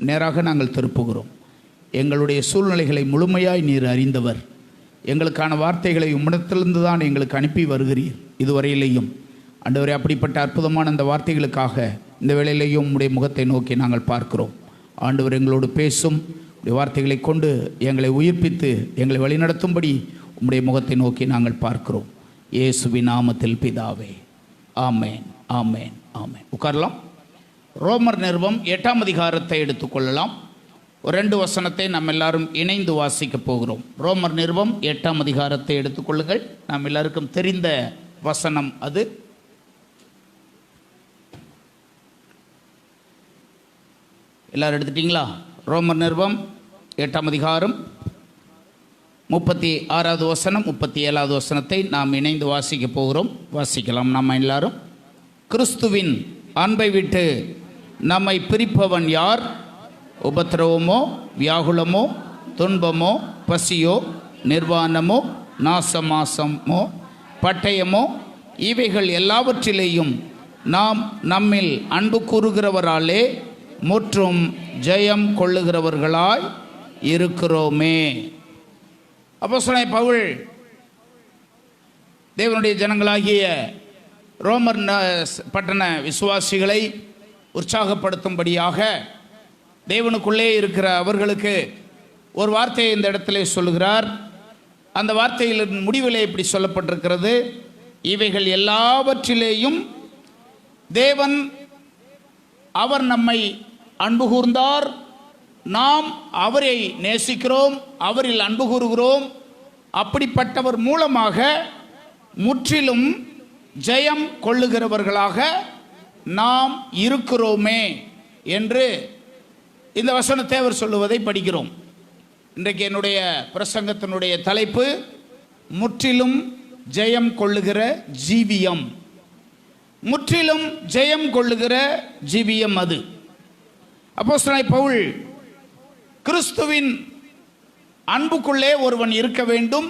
நேராக நாங்கள் திருப்புகிறோம். எங்களுடைய சூழ்நிலைகளை முழுமையாய் நீர் அறிந்தவர். எங்களுக்கான வார்த்தைகளை உம்மிடத்திலிருந்து தான் எங்களுக்கு அனுப்பி வருகிறீர் இதுவரையிலேயும். ஆண்டவரே, அப்படிப்பட்ட அற்புதமான அந்த வார்த்தைகளுக்காக இந்த வேளையிலேயும் உம்முடைய முகத்தை நோக்கி நாங்கள் பார்க்கிறோம். ஆண்டவர் எங்களோடு பேசும் வார்த்தைகளை கொண்டு எங்களை உயிர்ப்பித்து எங்களை வழிநடத்தும்படி உம்முடைய முகத்தை நோக்கி நாங்கள் பார்க்கிறோம். இயேசுவின் நாமத்தில் பிதாவே, ஆமேன், ஆமேன், ஆமேன். உட்காரலாம். ரோமர் நிருபம் 8ஆம் அதிகாரத்தை எடுத்துக்கொள்ளலாம். ஒரு 2 வசனத்தை நாம் எல்லாரும் இணைந்து வாசிக்க போகிறோம். ரோமர் நிருபம் 8ஆம் அதிகாரத்தை எடுத்துக்கொள்ளுங்கள். நாம் எல்லாருக்கும் தெரிந்த வசனம் அது. எல்லாரும் எடுத்துட்டீங்களா? ரோமர் நிருபம் 8ஆம் அதிகாரம் 36வது வசனம் 37வது வசனத்தை நாம் இணைந்து வாசிக்க போகிறோம். வாசிக்கலாம் நாம் எல்லாரும். கிறிஸ்துவின் அன்பை விட்டு நம்மை பிரிப்பவன் யார்? உபத்திரவமோ, வியாகுலமோ, துன்பமோ, பசியோ, நிர்வாணமோ, நாசமாசமோ, பட்டயமோ, இவைகள் எல்லாவற்றிலேயும் நாம் நம்மில் அன்பு கூறுகிறவராலே முற்றும் ஜெயம் கொள்ளுகிறவர்களாய் இருக்கிறோமே. அப்போஸ்தலனாகிய பவுல் தேவனுடைய ஜனங்களாகிய ரோமர் பட்டண விசுவாசிகளை உற்சாகப்படுத்தும்படியாக தேவனுக்குள்ளே இருக்கிற அவர்களுக்கு ஒரு வார்த்தையை இந்த இடத்திலே சொல்லுகிறார். அந்த வார்த்தையில் முடிவிலே இப்படி சொல்லப்பட்டிருக்கிறது: இவைகள் எல்லாவற்றிலேயும் தேவன் அவர் நம்மை அன்பு கூர்ந்தார், நாம் அவரை நேசிக்கிறோம், அவரில் அன்பு கூறுகிறோம். அப்படிப்பட்டவர் மூலமாக முற்றிலும் ஜெயம் கொள்ளுகிறவர்களாக நாம் இருக்கிறோமே என்று இந்த வசனத்தை அவர் சொல்லுவதை படிக்கிறோம். இன்றைக்கு என்னுடைய பிரசங்கத்தினுடைய தலைப்பு முற்றிலும் ஜெயம் கொள்ளுகிற ஜீவியம். முற்றிலும் ஜெயம் கொள்ளுகிற ஜீவியம் அது. அப்போஸ்தலனாகிய பவுல் கிறிஸ்துவின் அன்புக்குள்ளே ஒருவன் இருக்க வேண்டும்.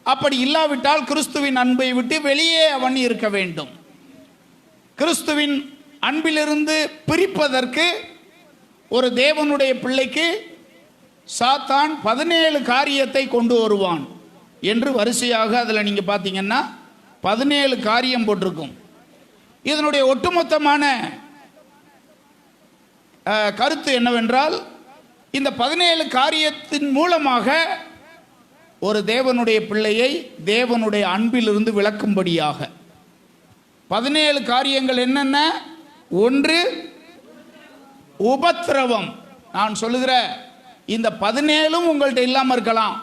அப்படி இல்லாவிட்டால் கிறிஸ்துவின் அன்பை விட்டு வெளியே அவன் இருக்க வேண்டும். கிறிஸ்துவின் அன்பிலிருந்து பிரிப்பதற்கு ஒரு தேவனுடைய பிள்ளைக்கு சாத்தான் 17 காரியத்தை கொண்டு வருவான் என்று வரிசையாக அதில் நீங்கள் பார்த்தீங்கன்னா 17 காரியம் போட்டிருக்கும். இதனுடைய ஒட்டுமொத்தமான கருத்து என்னவென்றால், இந்த 17 காரியத்தின் மூலமாக ஒரு தேவனுடைய பிள்ளையை தேவனுடைய அன்பிலிருந்து விளக்கும்படியாக 17 காரியங்கள் என்னென்ன? 1, உபத்திரவம். நான் சொல்லுகிற இந்த 17ம் உங்கள்கிட்ட இல்லாமல் இருக்கலாம்.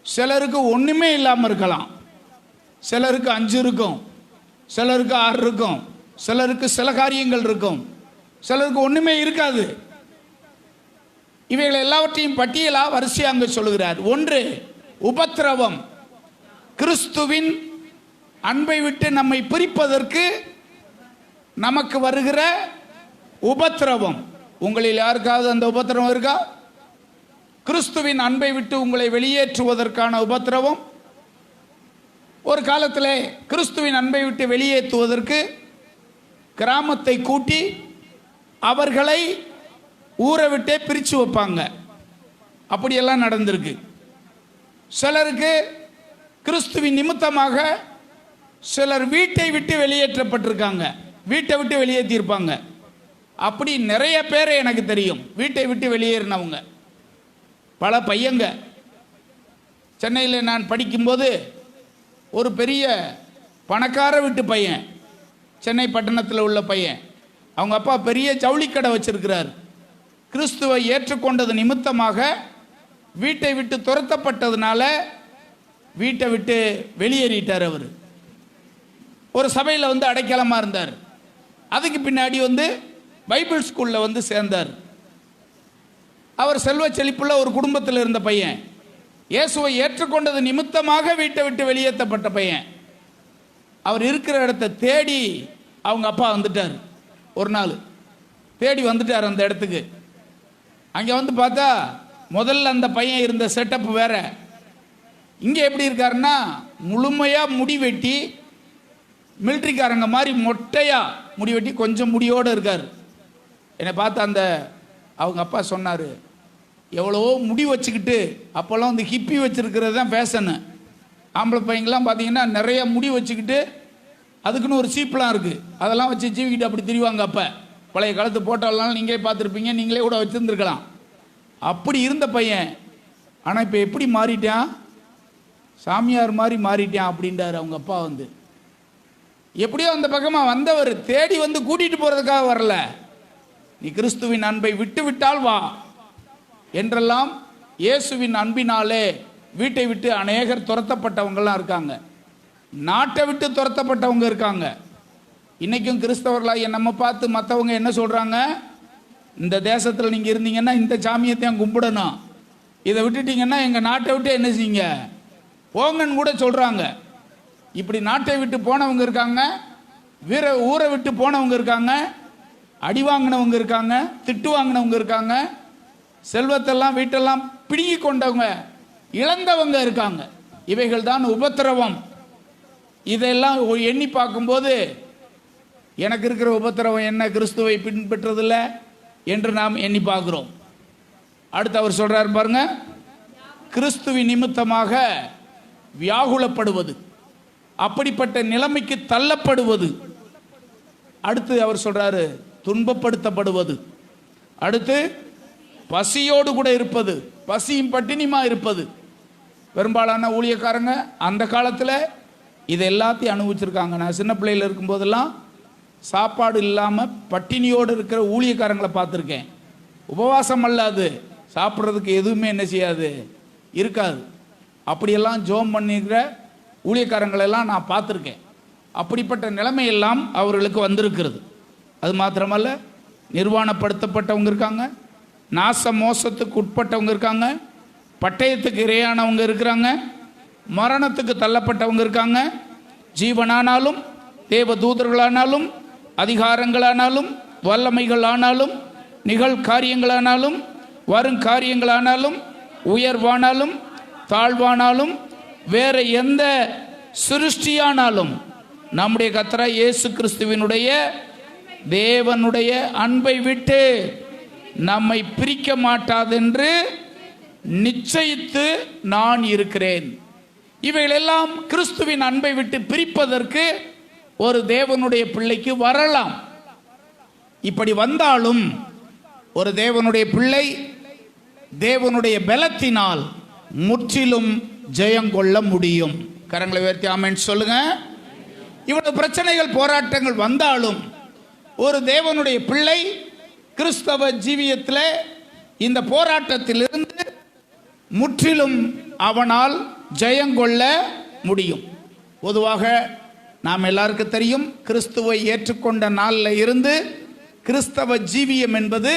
சிலருக்கு ஒன்றுமே இல்லாமல் இருக்கலாம். சிலருக்கு 5 இருக்கும், சிலருக்கு 6 இருக்கும், சிலருக்கு சில காரியங்கள் இருக்கும், சிலருக்கு ஒன்றுமே இருக்காது. இவைகள் எல்லாவற்றையும் பட்டியலாக வரிசையாக அங்கு சொல்லுகிறார். 1, உபத்திரவம். கிறிஸ்துவின் அன்பை விட்டு நம்மை பிரிப்பதற்கு நமக்கு வருகிற உபத்திரவம். உங்களில் யாருக்காவது அந்த உபத்திரவம் இருக்கா? கிறிஸ்துவின் அன்பை விட்டு உங்களை வெளியேற்றுவதற்கான உபத்திரவம். ஒரு காலத்தில் கிறிஸ்துவின் அன்பை விட்டு வெளியேற்றுவதற்கு கிராமத்தை கூட்டி அவர்களை ஊரை விட்டே பிரித்து வைப்பாங்க. அப்படியெல்லாம் நடந்திருக்கு. சிலருக்கு கிறிஸ்துவின் நிமித்தமாக சிலர் வீட்டை விட்டு வெளியேற்றப்பட்டிருக்காங்க, வீட்டை விட்டு வெளியேற்றியிருப்பாங்க. அப்படி நிறைய பேர் எனக்கு தெரியும், வீட்டை விட்டு வெளியேறினவங்க. பல பையங்க. சென்னையில் நான் படிக்கும்போது ஒரு பெரிய பணக்கார வீட்டு பையன், சென்னை பட்டணத்தில் உள்ள பையன், அவங்க அப்பா பெரிய ஜவுளிக்கடை வச்சிருக்கிறார். கிறிஸ்துவை ஏற்றுக்கொண்டது நிமித்தமாக வீட்டை விட்டு துரத்தப்பட்டதுனால வீட்டை விட்டு வெளியேறிட்டார். அவர் ஒரு சபையில் அடைக்கலமாக இருந்தார். அதுக்கு பின்னாடி பைபிள் ஸ்கூலில் சேர்ந்தார். அவர் செல்வ செழிப்புள்ள ஒரு குடும்பத்தில் இருந்த பையன். இயேசுவை ஏற்றுக்கொண்டது நிமித்தமாக வீட்டை விட்டு வெளியேற்றப்பட்ட பையன். அவர் இருக்கிற இடத்தை தேடி அவங்க அப்பா வந்துட்டார். ஒரு நாள் தேடி வந்துட்டார் அந்த இடத்துக்கு. அங்கே பார்த்தா முதல்ல அந்த பையன் இருந்த செட்டப் வேற. இங்கே எப்படி இருக்காருன்னா, முழுமையாக முடி வெட்டி மிலிட்ரிக்காரங்க மாதிரி மொட்டையாக முடி வெட்டி கொஞ்சம் முடியோடு இருக்கார். என்னை பார்த்து அவங்க அப்பா சொன்னார், எவ்வளவோ முடி வச்சுக்கிட்டு, அப்போல்லாம் வந்து ஹிப்பி வச்சுருக்கிறது தான் ஃபேஷனு. ஆம்பளை பையங்கள்லாம் பார்த்தீங்கன்னா நிறைய முடி வச்சுக்கிட்டு அதுக்குன்னு ஒரு சீப்லாம் இருக்குது, அதெல்லாம் வச்சு ஜீவிக்கிட்டு அப்படி திரிவாங்க. அப்போ பழைய காலத்து போட்டோலாம் நீங்களே பார்த்துருப்பீங்க, நீங்களே கூட வச்சுருந்துருக்கலாம். அப்படி இருந்த பையன் ஆனால் இப்போ எப்படி மாறிட்டான், சாமியார் மாதிரி மாறிட்டான் அப்படின்றார் அவங்க அப்பா. வந்து எப்படியோ அந்த பக்கமாக வந்தவர் தேடி வந்து கூட்டிகிட்டு போகிறதுக்காக வரல, நீ கிறிஸ்துவின் அன்பை விட்டு விட்டால் வா என்றெல்லாம் இயேசுவின் அன்பினாலே வீட்டை விட்டு அநேகர் துரத்தப்பட்டவங்களாம் இருக்காங்க, நாட்டை விட்டு துரத்தப்பட்டவங்க இருக்காங்க. இன்றைக்கும் கிறிஸ்தவர்களாக நம்ம பார்த்து மற்றவங்க என்ன சொல்கிறாங்க, இந்த தேசத்தில் நீங்கள் இருந்தீங்கன்னா இந்த சாமியத்தையும் கும்பிடணும், இதை விட்டுட்டீங்கன்னா எங்கள் நாட்டை விட்டு என்ன செய்யுங்க போங்கன்னு கூட சொல்கிறாங்க. இப்படி நாட்டை விட்டு போனவங்க இருக்காங்க, ஊரை விட்டு போனவங்க இருக்காங்க, அடி வாங்கினவங்க இருக்காங்க, திட்டு வாங்கினவங்க இருக்காங்க, செல்வத்தெல்லாம் வீட்டெல்லாம் பிடுங்கி கொண்டவங்க இழந்தவங்க இருக்காங்க. இவைகள் தான் உபத்திரவம். இதெல்லாம் எண்ணி பார்க்கும்போது எனக்கு இருக்கிற உபத்திரவம் என்ன, கிறிஸ்துவை பின்பற்றதில்லை என்று நாம் எண்ணி பார்க்கிறோம். அடுத்து அவர் சொல்றாரு பாருங்க, கிறிஸ்துவின் நிமித்தமாக வியாகுலப்படுவது, அப்படிப்பட்ட நிலைமைக்கு தள்ளப்படுவது. அடுத்து அவர் சொல்றாரு துன்பப்படுத்தப்படுவது. அடுத்து பசியோடு கூட இருப்பது, பசியும் பட்டினியுமா இருப்பது. பெரும்பாலான ஊழியக்காரங்க அந்த காலத்தில் இது எல்லாத்தையும் அனுபவிச்சிருக்காங்க. நான் சின்ன பிள்ளையில் இருக்கும்போதெல்லாம் சாப்பாடு இல்லாமல் பட்டினியோடு இருக்கிற ஊழியக்காரங்களை பார்த்துருக்கேன். உபவாசம் அல்லாது சாப்பிட்றதுக்கு எதுவுமே என்ன செய்யாது, இருக்காது. அப்படியெல்லாம் ஜோம் பண்ணிக்கிற ஊழியக்காரங்களெல்லாம் நான் பார்த்துருக்கேன். அப்படிப்பட்ட நிலைமையெல்லாம் அவர்களுக்கு வந்திருக்கிறது. அது மாத்திரமல்ல, நிர்வாணப்படுத்தப்பட்டவங்க இருக்காங்க, நாச மோசத்துக்கு உட்பட்டவங்க இருக்காங்க, பட்டயத்துக்கு இரையானவங்க இருக்கிறாங்க, மரணத்துக்கு தள்ளப்பட்டவங்க இருக்காங்க. ஜீவனானாலும் தேவ தூதர்களானாலும் அதிகாரங்களானாலும் வல்லமைகளானாலும் நிகழ்காரியங்களானாலும் வருங்காரியங்களானாலும் உயர்வானாலும் தாழ்வானாலும் வேற எந்த சிருஷ்டியானாலும் நம்முடைய கர்த்தராகிய இயேசு கிறிஸ்துவினுடைய தேவனுடைய அன்பை விட்டு நம்மை பிரிக்க மாட்டாதென்று நிச்சயித்து நான் இருக்கிறேன். இவைகளெல்லாம் கிறிஸ்துவின் அன்பை விட்டு பிரிப்பதற்கு ஒரு தேவனுடைய பிள்ளைக்கு வரலாம். இப்படி வந்தாலும் ஒரு தேவனுடைய பிள்ளை தேவனுடைய பலத்தினால் முற்றிலும் ஜெயங்கொள்ள முடியும். கரங்களை உயர்த்தி ஆமென் சொல்லுங்க. இவ்வளவு பிரச்சனைகள் போராட்டங்கள் வந்தாலும் ஒரு தேவனுடைய பிள்ளை கிறிஸ்தவ ஜீவியத்தில் இந்த போராட்டத்திலிருந்து முற்றிலும் அவனால் ஜெயங்கொள்ள முடியும். பொதுவாக நாம் எல்லாருக்கும் தெரியும், கிறிஸ்துவை ஏற்றுக்கொண்ட நாளில் இருந்து கிறிஸ்தவ ஜீவியம் என்பது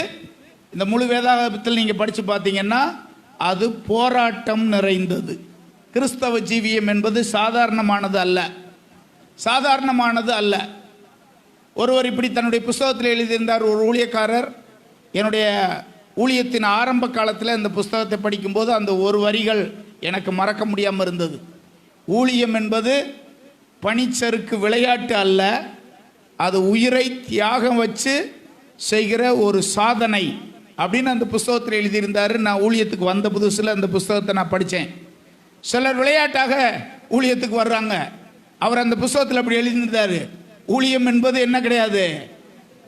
இந்த முழு வேதாகமத்தில் நீங்கள் படித்து பார்த்தீங்கன்னா அது போராட்டம் நிறைந்தது. கிறிஸ்தவ ஜீவியம் என்பது சாதாரணமானது அல்ல, சாதாரணமானது அல்ல. ஒருவர் இப்படி தன்னுடைய புஸ்தகத்தில் எழுதியிருந்தார். ஒரு ஊழியக்காரர் என்னுடைய ஊழியத்தின் ஆரம்ப காலத்தில் இந்த புஸ்தகத்தை படிக்கும்போது அந்த ஒரு வரிகள் எனக்கு மறக்க முடியாமல் இருந்தது. ஊழியம் என்பது பனிச்சறுக்கு விளையாட்டு அல்ல, அது உயிரை தியாகம் வச்சு செய்கிற ஒரு சாதனை அப்படின்னு அந்த புஸ்தகத்தில் எழுதியிருந்தார். நான் ஊழியத்துக்கு வந்த புதுசில் அந்த புஸ்தகத்தை நான் படித்தேன். சிலர் விளையாட்டாக ஊழியத்துக்கு வர்றாங்க, அவர் அந்த புஸ்தகத்தில் அப்படி எழுதியிருந்தார். ஊழியம் என்பது என்ன கிடையாது,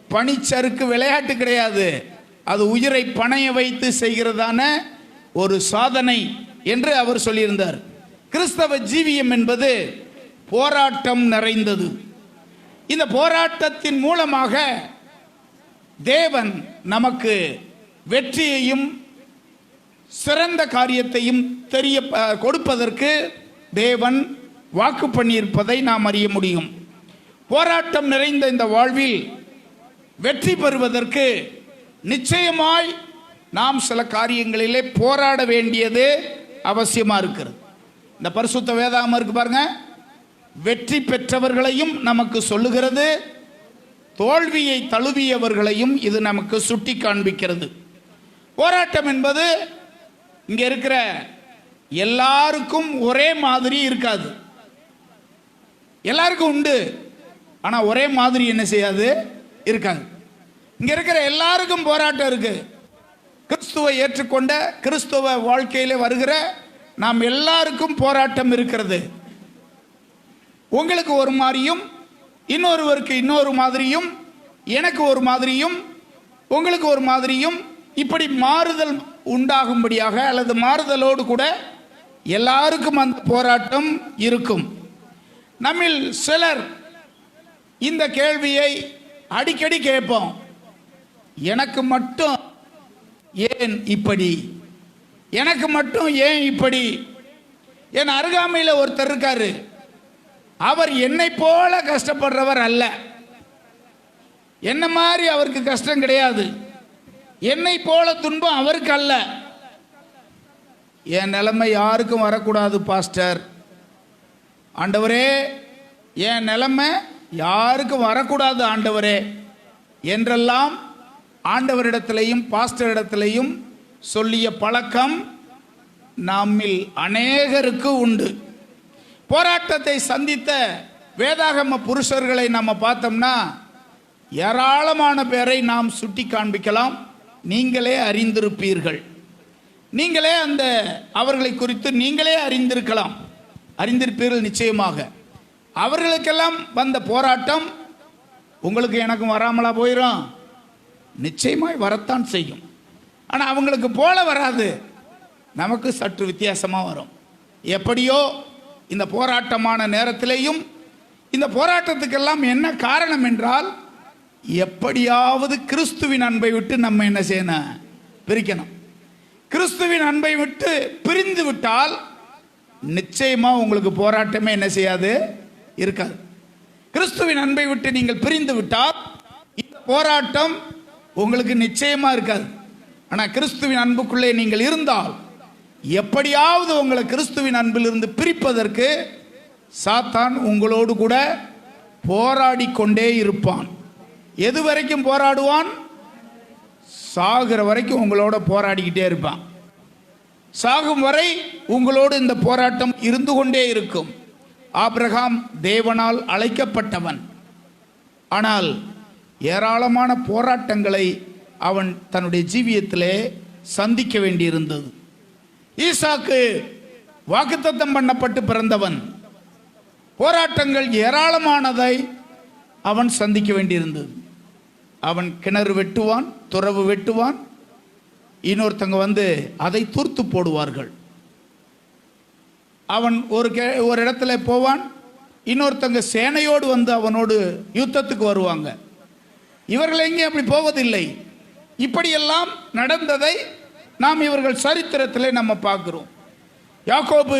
பனிச்சறுக்கு விளையாட்டு கிடையாது, அது உயிரை பணைய வைத்து செய்கிறதான ஒரு சாதனை என்று அவர் சொல்லியிருந்தார். கிறிஸ்தவ ஜீவியம் என்பது போராட்டம் நிறைந்தது. இந்த போராட்டத்தின் மூலமாக தேவன் நமக்கு வெற்றியையும் சிறந்த காரியத்தையும் கொடுப்பதற்கு தேவன் வாக்கு பண்ணியிருப்பதை நாம் அறிய முடியும். போராட்டம் நிறைந்த இந்த வாழ்வில் வெற்றி பெறுவதற்கு நிச்சயமாய் நாம் சில காரியங்களிலே போராட வேண்டியது அவசியமாக இருக்கிறது. இந்த பரிசுத்த வேதாகமம் இருக்கு பாருங்க, வெற்றி பெற்றவர்களையும் நமக்கு சொல்லுகிறது, தோல்வியை தழுவியவர்களையும் இது நமக்கு சுட்டி காண்பிக்கிறது. போராட்டம் என்பது இங்கே இருக்கிற எல்லாருக்கும் ஒரே மாதிரி இருக்காது. எல்லாருக்கும் உண்டு, ஆனால் ஒரே மாதிரி என்ன செய்யாது, இருக்காது. இங்க இருக்கிற எல்லாருக்கும் போராட்டம் இருக்கு. கிறிஸ்துவை ஏற்றுக்கொண்ட கிறிஸ்துவ வாழ்க்கையில வருகிற நாம் எல்லாருக்கும் போராட்டம் இருக்கிறது. உங்களுக்கு ஒரு மாதிரியும், இன்னொருவருக்கு இன்னொரு மாதிரியும், எனக்கு ஒரு மாதிரியும், உங்களுக்கு ஒரு மாதிரியும், இப்படி மாறுதல் உண்டாகும்படியாக அல்லது மாறுதலோடு கூட எல்லாருக்கும் அந்த போராட்டம் இருக்கும். நம்மில் சிலர் இந்த கேள்வியை அடிக்கடி கேட்போம், எனக்கு மட்டும் ஏன் இப்படி, எனக்கு மட்டும் ஏன் இப்படி. என் அருகாமையில் ஒருத்தர் இருக்காரு, அவர் என்னை போல கஷ்டப்படுறவர் அல்ல, என்ன மாதிரி அவருக்கு கஷ்டம் கிடையாது, என்னை போல துன்பம் அவருக்கு அல்ல. என் நிலைமை யாருக்கும் வரக்கூடாது பாஸ்டர், ஆண்டவரே என் நிலைமை யாருக்கும் வரக்கூடாது ஆண்டவரே என்றெல்லாம் ஆண்டவரிடத்திலையும் பாஸ்டரிடத்திலையும் சொல்லிய பழக்கம் நம்மில் அநேகருக்கு உண்டு. போராட்டத்தை சந்தித்த வேதாகம புருஷர்களை நம்ம பார்த்தோம்னா ஏராளமான பேரை நாம் சுட்டி காண்பிக்கலாம். நீங்களே அறிந்திருப்பீர்கள், நீங்களே அந்த அவர்களை குறித்து நீங்களே அறிந்திருப்பீர்கள் நிச்சயமாக. அவர்களுக்கெல்லாம் வந்த போராட்டம் உங்களுக்கு எனக்கும் வராமலா போயிடும், நிச்சயமாய் வரத்தான் செய்யும். ஆனால் அவங்களுக்கு போல வராது, நமக்கு சற்று வித்தியாசமாக வரும். எப்படியோ இந்த போராட்டமான நேரத்திலேயும் இந்த போராட்டத்துக்கெல்லாம் என்ன காரணம் என்றால், எப்படியாவது கிறிஸ்துவின் அன்பை விட்டு நம்ம என்ன செய்யணும், பிரிக்கணும். கிறிஸ்துவின் அன்பை விட்டு பிரிந்து விட்டால் நிச்சயமா உங்களுக்கு போராட்டமே என்ன செய்யாது, இருக்காது. கிறிஸ்துவின் அன்பை விட்டு நீங்கள் பிரிந்து விட்டால் இந்த போராட்டம் உங்களுக்கு நிச்சயமா இருக்காது. ஆனால் கிறிஸ்துவின் அன்புக்குள்ளே நீங்கள் இருந்தால் எப்படியாவது உங்களை கிறிஸ்துவின் அன்பிலிருந்து பிரிப்பதற்கு சாத்தான் உங்களோடு கூட போராடி கொண்டே இருப்பான். எது வரைக்கும் போராடுவான்? சாகிற வரைக்கும் உங்களோட போராடிக்கிட்டே இருப்பான். சாகும் வரை உங்களோடு இந்த போராட்டம் இருந்து கொண்டே இருக்கும். ஆபிரகாம் தேவனால் அழைக்கப்பட்டவன், ஆனால் ஏராளமான போராட்டங்களை அவன் தன்னுடைய ஜீவியத்திலே சந்திக்க வேண்டியிருந்தது. ஈசாக்கு வாக்குத்தத்தம் பண்ணப்பட்டு பிறந்தவன், போராட்டங்கள் ஏராளமானதை அவன் சந்திக்க வேண்டியிருந்தது. அவன் கிணறு வெட்டுவான், துறவு வெட்டுவான், இன்னொருத்தங்க வந்து அதை தூர்த்து போடுவார்கள். அவன் ஒரு இடத்துல போவான், இன்னொருத்தங்க சேனையோடு வந்து அவனோடு யுத்தத்துக்கு வருவாங்க. இவர்கள் எங்கே அப்படி போவதில்லை. இப்படியெல்லாம் நடந்ததை நாம் இவர்கள் சரித்திரத்தில் நம்ம பார்க்கிறோம். யாக்கோபு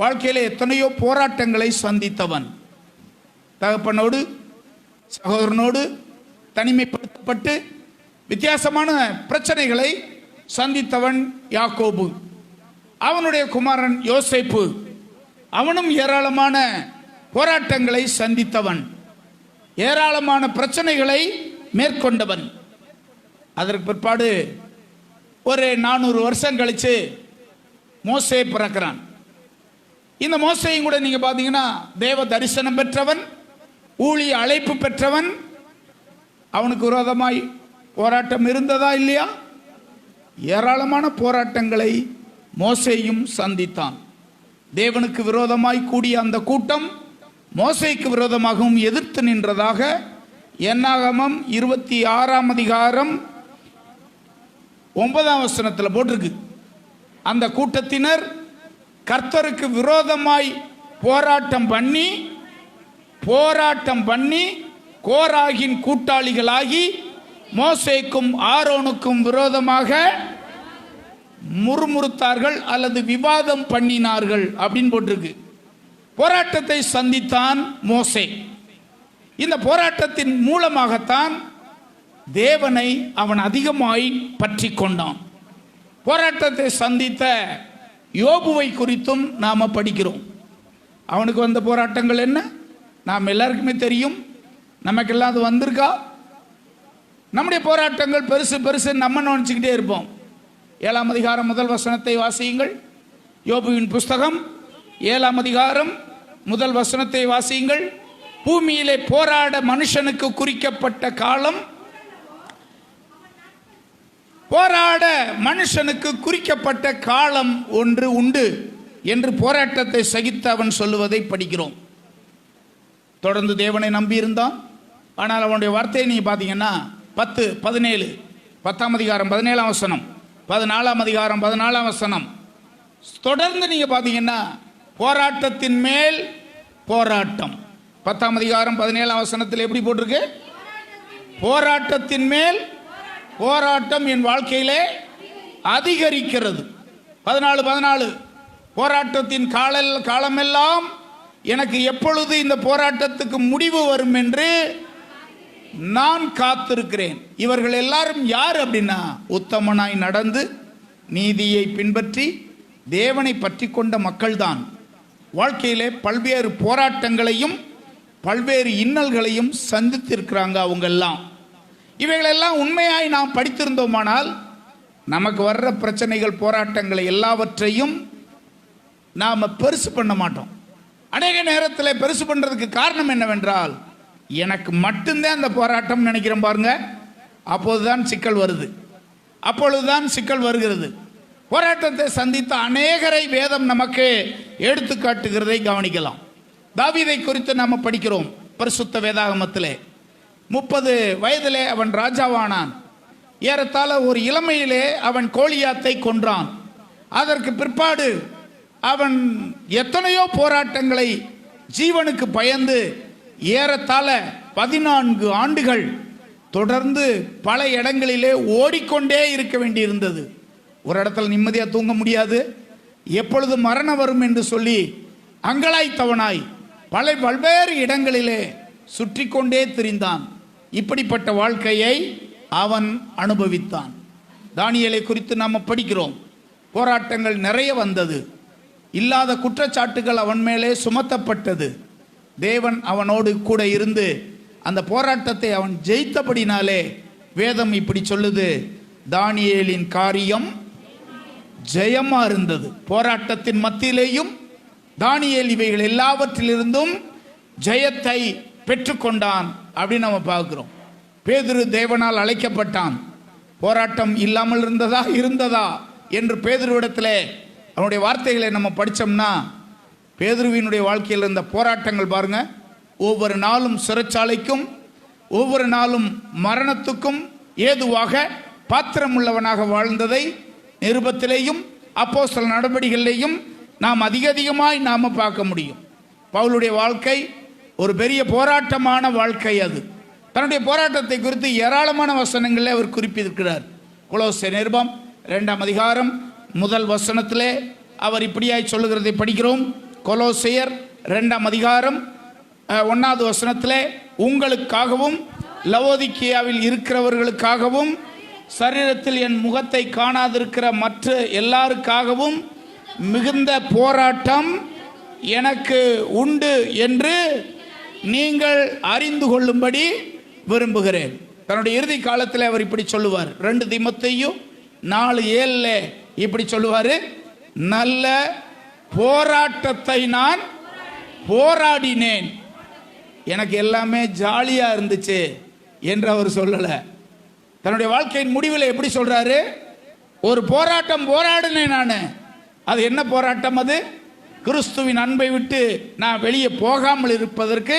வாழ்க்கையில் எத்தனையோ போராட்டங்களை சந்தித்தவன். தகப்பனோடு சகோதரனோடு தனிமைப்படுத்தப்பட்டு வித்தியாசமான பிரச்சனைகளை சந்தித்தவன் யாக்கோபு. அவனுடைய குமாரன் யோசேப்பு, அவனும் ஏராளமான போராட்டங்களை சந்தித்தவன், ஏராளமான பிரச்சனைகளை மேற்கொண்டவன். அதற்கு பிற்பாடு ஒரு 400 வருஷம் கழிச்சு மோசே பிறக்கிறான். இந்த மோசையும் கூட நீங்க பாத்தீங்கன்னா தேவ தரிசனம் பெற்றவன், ஊழிய அழைப்பு பெற்றவன். அவனுக்கு விரோதமாய் போராட்டம் இருந்ததா இல்லையா? ஏராளமான போராட்டங்களை மோசேயும் சந்தித்தான். தேவனுக்கு விரோதமாய் கூடிய அந்த கூட்டம் மோசேக்கு விரோதமாகவும் எதிர்த்து நின்றதாக என்னாகமம் 26ஆம் அதிகாரம் 9ஆம் வசனத்தில் போட்டிருக்கு. அந்த கூட்டத்தினர் கர்த்தருக்கு விரோதமாய் போராட்டம் பண்ணி கோராகின் கூட்டாளிகளாகி மோசேக்கும் ஆரோனுக்கும் விரோதமாக முறுமுறுத்தார்கள் அல்லது விவாதம் பண்ணினார்கள் அப்படின்னு போட்டிருக்கு. போராட்டத்தை சந்தித்தான் மோசே. இந்த போராட்டத்தின் மூலமாகத்தான் தேவனை அவன் அதிகமாய் பற்றி கொண்டான். போராட்டத்தை சந்தித்த யோபுவை குறித்தும் நாம படிக்கிறோம். அவனுக்கு வந்த போராட்டங்கள் என்ன நாம் எல்லாருக்குமே தெரியும். நமக்கெல்லாம் அது வந்திருக்கா? நம்முடைய போராட்டங்கள் பெருசு பெருசு நம்ம நினைச்சுக்கிட்டே இருப்போம். 7ஆம் அதிகாரம் 1 வசனத்தை வாசியுங்கள். யோபுவின் புஸ்தகம் 7ஆம் அதிகாரம் 1 வசனத்தை வாசியுங்கள். பூமியிலே போராட மனுஷனுக்கு குறிக்கப்பட்ட காலம் போராட மனுஷனுக்கு குறிக்கப்பட்ட காலம் ஒன்று உண்டு என்று போராட்டத்தை சகித்து அவன் சொல்லுவதை படிக்கிறோம். தொடர்ந்து தேவனை நம்பியிருந்தான். ஆனால் அவனுடைய வார்த்தையை நீங்கள் பார்த்தீங்கன்னா 10-17 10ஆம் அதிகாரம் 17ஆம் வசனம், 14ஆம் அதிகாரம் 14ஆம் வசனம், தொடர்ந்து நீங்கள் பார்த்தீங்கன்னா போராட்டத்தின் மேல் போராட்டம். 10ஆம் அதிகாரம் 17ஆம் வசனத்தில் எப்படி போட்டிருக்கு? போராட்டத்தின் மேல் போராட்டம் என் வாழ்க்கையிலே அதிகரிக்கிறது. 14 போராட்டத்தின் காலமெல்லாம் எனக்கு எப்பொழுது இந்த போராட்டத்துக்கு முடிவு வரும் என்று நான் காத்திருக்கிறேன். இவர்கள் எல்லாரும் யார் அப்படின்னா, உத்தமனாய் நடந்து நீதியை பின்பற்றி தேவனை பற்றி கொண்ட மக்கள்தான். வாழ்க்கையிலே பல்வேறு போராட்டங்களையும் பல்வேறு இன்னல்களையும் சந்தித்திருக்கிறாங்க அவங்கெல்லாம். இவைகளெல்லாம் உண்மையாய் நாம் படித்திருந்தோமானால் நமக்கு வர்ற பிரச்சனைகள் போராட்டங்களை எல்லாவற்றையும் நாம் பெருசு பண்ண மாட்டோம். அநேக நேரத்தில் பெருசு பண்ணுறதுக்கு காரணம் என்னவென்றால், எனக்கு மட்டும்தான் அந்த போராட்டம் நினைக்கிறேன் பாருங்க, அப்போதுதான் சிக்கல் வருகிறது. போராட்டத்தை சந்தித்த அநேகரை வேதம் நமக்கு எடுத்து காட்டுகிறதை கவனிக்கலாம். தாவீதை குறித்து நாம் படிக்கிறோம் பரிசுத்த வேதாகமத்திலே. 30 வயதிலே அவன் ராஜாவானான். ஏறத்தாழ ஒரு இளமையிலே அவன் கோலியாத்தை கொன்றான். அதற்கு பிற்பாடு அவன் எத்தனையோ போராட்டங்களை ஜீவனுக்கு பயந்து ஏறத்தாழ 14 ஆண்டுகள் தொடர்ந்து பல இடங்களிலே ஓடிக்கொண்டே இருக்க வேண்டியிருந்தது. ஒரு இடத்துல நிம்மதியாக தூங்க முடியாது, எப்பொழுது மரணம் வரும் என்று சொல்லி அங்கலாய்த்தவனாய் பல்வேறு இடங்களிலே சுற்றி கொண்டே திரிந்தான். இப்படிப்பட்ட வாழ்க்கையை அவன் அனுபவித்தான். தானியேலை குறித்து நாம் படிக்கிறோம். போராட்டங்கள் நிறைய வந்தது. இல்லாத குற்றச்சாட்டுகள் அவன் மேலே சுமத்தப்பட்டது. தேவன் அவனோடு கூட இருந்து அந்த போராட்டத்தை அவன் ஜெயித்தபடினாலே வேதம் இப்படி சொல்லுது, தானியேலின் காரியம் ஜெயமா இருந்தது. போராட்டத்தின் மத்தியிலேயும் தானியேல் இவைகள் எல்லாவற்றிலிருந்தும் ஜெயத்தை பெற்றுக்கொண்டான் அப்படின்னு நம்ம பார்க்கிறோம். பேதுரு தேவனால் அழைக்கப்பட்டான். போராட்டம் இல்லாமல் இருந்ததா என்று பேதுருவிடத்தில் அவனுடைய வார்த்தைகளை நம்ம படித்தோம்னா, பேதுருவினுடைய வாழ்க்கையில் இருந்த போராட்டங்கள் பாருங்க. ஒவ்வொரு நாளும் சிறைச்சாலைக்கும் ஒவ்வொரு நாளும் மரணத்துக்கும் ஏதுவாக பாத்திரம் உள்ளவனாக வாழ்ந்ததை நிருபத்திலேயும் அப்போஸ்தலர் நடபடிகளிலேயும் நாம் அதிகமாய் நாம் பார்க்க முடியும். பவுலுடைய வாழ்க்கை ஒரு பெரிய போராட்டமான வாழ்க்கை. அது தன்னுடைய போராட்டத்தை குறித்து ஏராளமான வசனங்களில் அவர் குறிப்பிட்டிருக்கிறார். கொலோசியர் நிருபம் 2ஆம் அதிகாரம் 1 வசனத்திலே அவர் இப்படியாய் சொல்லுகிறதை படிக்கிறோம். கொலோசியர் 2ஆம் அதிகாரம் 1வது வசனத்திலே, உங்களுக்காகவும் லவோதிக்கேயாவில் இருக்கிறவர்களுக்காகவும் சரீரத்தில் என் முகத்தை காணாதிருக்கிற மற்ற எல்லாருக்காகவும் மிகுந்த போராட்டம் எனக்கு உண்டு என்று நீங்கள் அறிந்து கொள்ளும்படி விரும்புகிறேன். தன்னுடைய இறுதி காலத்தில் அவர் இப்படி சொல்லுவார். 2 தீமோத்தேயு 4:7 இப்படி சொல்லுவார், நல்ல போராட்டத்தை நான் போராடினேன், எனக்கு எல்லாமே ஜாலியா இருந்துச்சு என்று அவர் சொல்லலை. தன்னுடைய வாழ்க்கையின் முடிவில் எப்படி சொல்றாரு? ஒரு போராட்டம் போராடினேன் நான். அது என்ன போராட்டம்? அது கிறிஸ்துவின் அன்பை விட்டு நான் வெளியே போகாமல் இருப்பதற்கு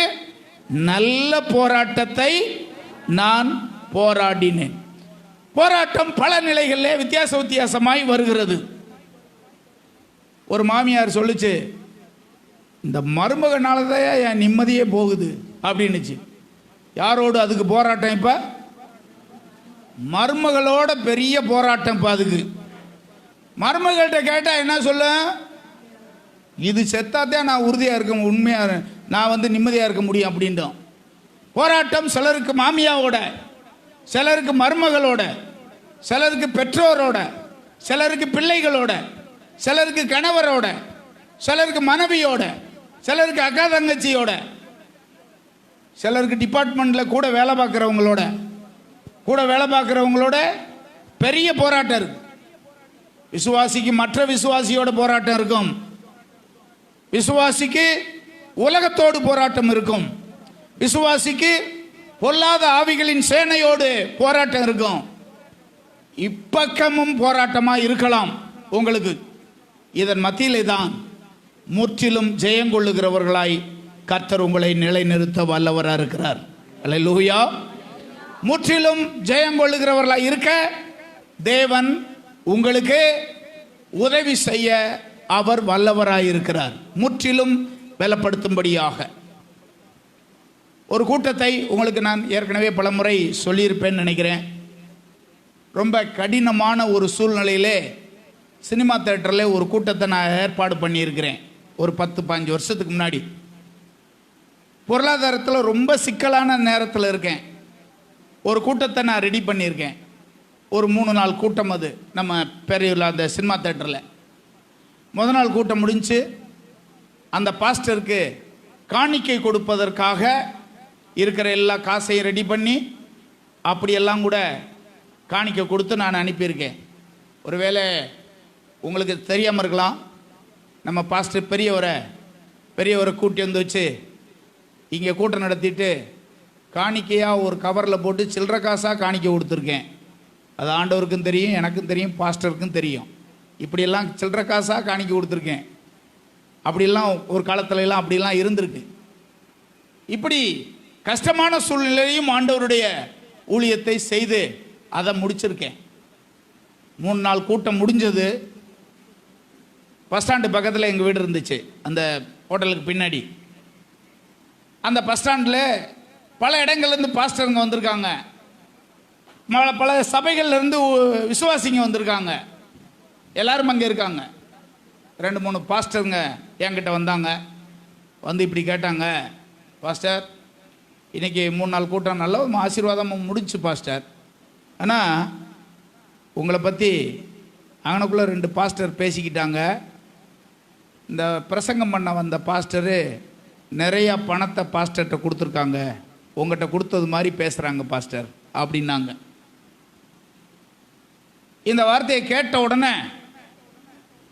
நல்ல போராட்டத்தை நான் போராடினேன். போராட்டம் பல நிலைகளில் வித்தியாசமாய் வருகிறது. ஒரு மாமியார் சொல்லுச்சு, இந்த மருமகனால தான் என் நிம்மதியே போகுது அப்படின்னுச்சு. யாரோடு அதுக்கு போராட்டம்? இப்ப மருமகளோட பெரிய போராட்டம். இப்ப அதுக்கு மருமகள்கிட்ட கேட்டா என்ன சொல்ல? இது செத்தாத்தான் நான் உறுதியா இருக்க, உண்மையா நான் நிம்மதியா இருக்க முடியும் அப்படின்ட்டோம். போராட்டம் சிலருக்கு மாமியாவோட, சிலருக்கு மருமகளோட, சிலருக்கு பெற்றோரோட, சிலருக்கு பிள்ளைகளோட, சிலருக்கு கணவரோட, சிலருக்கு மனைவியோட, சிலருக்கு அக்கா தங்கச்சியோட, சிலருக்கு டிபார்ட்மெண்ட்ல கூட வேலை பார்க்குறவங்களோட பெரிய போராட்டம் இருக்கு. விசுவாசிக்கு மற்ற விசுவாசியோட போராட்டம் இருக்கும். விசுவாசிக்கு உலகத்தோடு போராட்டம் இருக்கும். விசுவாசிக்கு பொல்லாத ஆவிகளின் சேனையோடு போராட்டம் இருக்கும். இப்பக்கமும் போராட்டமாக இருக்கலாம் உங்களுக்கு. இதன் மத்தியிலே தான் முற்றிலும் ஜெயங்கொள்ளுகிறவர்களாய் கர்த்தர் உங்களை நிலைநிறுத்த வல்லவராக இருக்கிறார். அல்லேலூயா. முற்றிலும் ஜெயங்கொள்ளுகிறவர்களாய் இருக்க தேவன் உங்களுக்கு உதவி செய்ய அவர் வல்லவராய் இருக்கிறார். முற்றிலும் பலப்படுத்தும்படியாக ஒரு கூட்டத்தை உங்களுக்கு நான் ஏற்கனவே பலமுறை சொல்லியிருப்பேன்னு நினைக்கிறேன். ரொம்ப கடினமான ஒரு சூழ்நிலையிலே சினிமா தியேட்டரில் ஒரு கூட்டத்தை நான் ஏற்பாடு பண்ணியிருக்கிறேன். ஒரு 10-15 வருஷத்துக்கு முன்னாடி பொருளாதாரத்தில் ரொம்ப சிக்கலான நேரத்தில் இருக்கேன். ஒரு கூட்டத்தை நான் ரெடி பண்ணியிருக்கேன். ஒரு 3 நாள் கூட்டம். அது நம்ம பெரிய அந்த சினிமா தியேட்டரில் முதல் நாள் கூட்டம் முடிஞ்சு அந்த பாஸ்டருக்கு காணிக்கை கொடுப்பதற்காக இருக்கிற எல்லா காசையும் ரெடி பண்ணி அப்படியெல்லாம் கூட காணிக்கை கொடுத்து நான் அனுப்பியிருக்கேன். ஒருவேளை உங்களுக்கு தெரியாமல் இருக்கலாம், நம்ம பாஸ்டர் பெரியவரை கூட்டி வந்து வச்சு இங்கே கூட்டம் நடத்திட்டு காணிக்கையாக ஒரு கவரில் போட்டு சில்லற காசாக காணிக்கை கொடுத்துருக்கேன். அது ஆண்டவருக்கும் தெரியும், எனக்கும் தெரியும், பாஸ்டருக்கும் தெரியும். இப்படியெல்லாம் சில்லற காசாக காணிக்கை கொடுத்துருக்கேன். அப்படிலாம் ஒரு காலத்துலலாம் அப்படிலாம் இருந்திருக்கு. இப்படி கஷ்டமான சூழ்நிலையும் ஆண்டவருடைய ஊழியத்தை செய்து அதை முடிச்சிருக்கேன். 3 நாள் கூட்டம் முடிஞ்சது. பஸ் ஸ்டாண்டு பக்கத்தில் எங்கள் வீடு இருந்துச்சு, அந்த ஹோட்டலுக்கு பின்னாடி. அந்த பஸ் ஸ்டாண்டில் பல இடங்கள்லேருந்து பாஸ்டருங்க வந்திருக்காங்க, பல சபைகள்லேருந்து விசுவாசிங்க வந்திருக்காங்க. எல்லாரும் அங்கே இருக்காங்க. 2-3 பாஸ்டருங்க என்கிட்ட வந்தாங்க. வந்து இப்படி கேட்டாங்க, பாஸ்டர் இன்றைக்கி 3 நாள் கூட்டம் நல்ல ஆசீர்வாதமாக முடிஞ்சு பாஸ்டர், ஆனால் உங்களை பற்றி அங்கனக்குள்ளே 2 பாஸ்டர் பேசிக்கிட்டாங்க. இந்த பிரசங்கம் பண்ண வந்த பாஸ்டரு நிறையா பணத்தை பாஸ்டர்கிட்ட கொடுத்துருக்காங்க, உங்கள்கிட்ட கொடுத்தது மாதிரி பேசுகிறாங்க பாஸ்டர் அப்படின்னாங்க. இந்த வார்த்தையை கேட்ட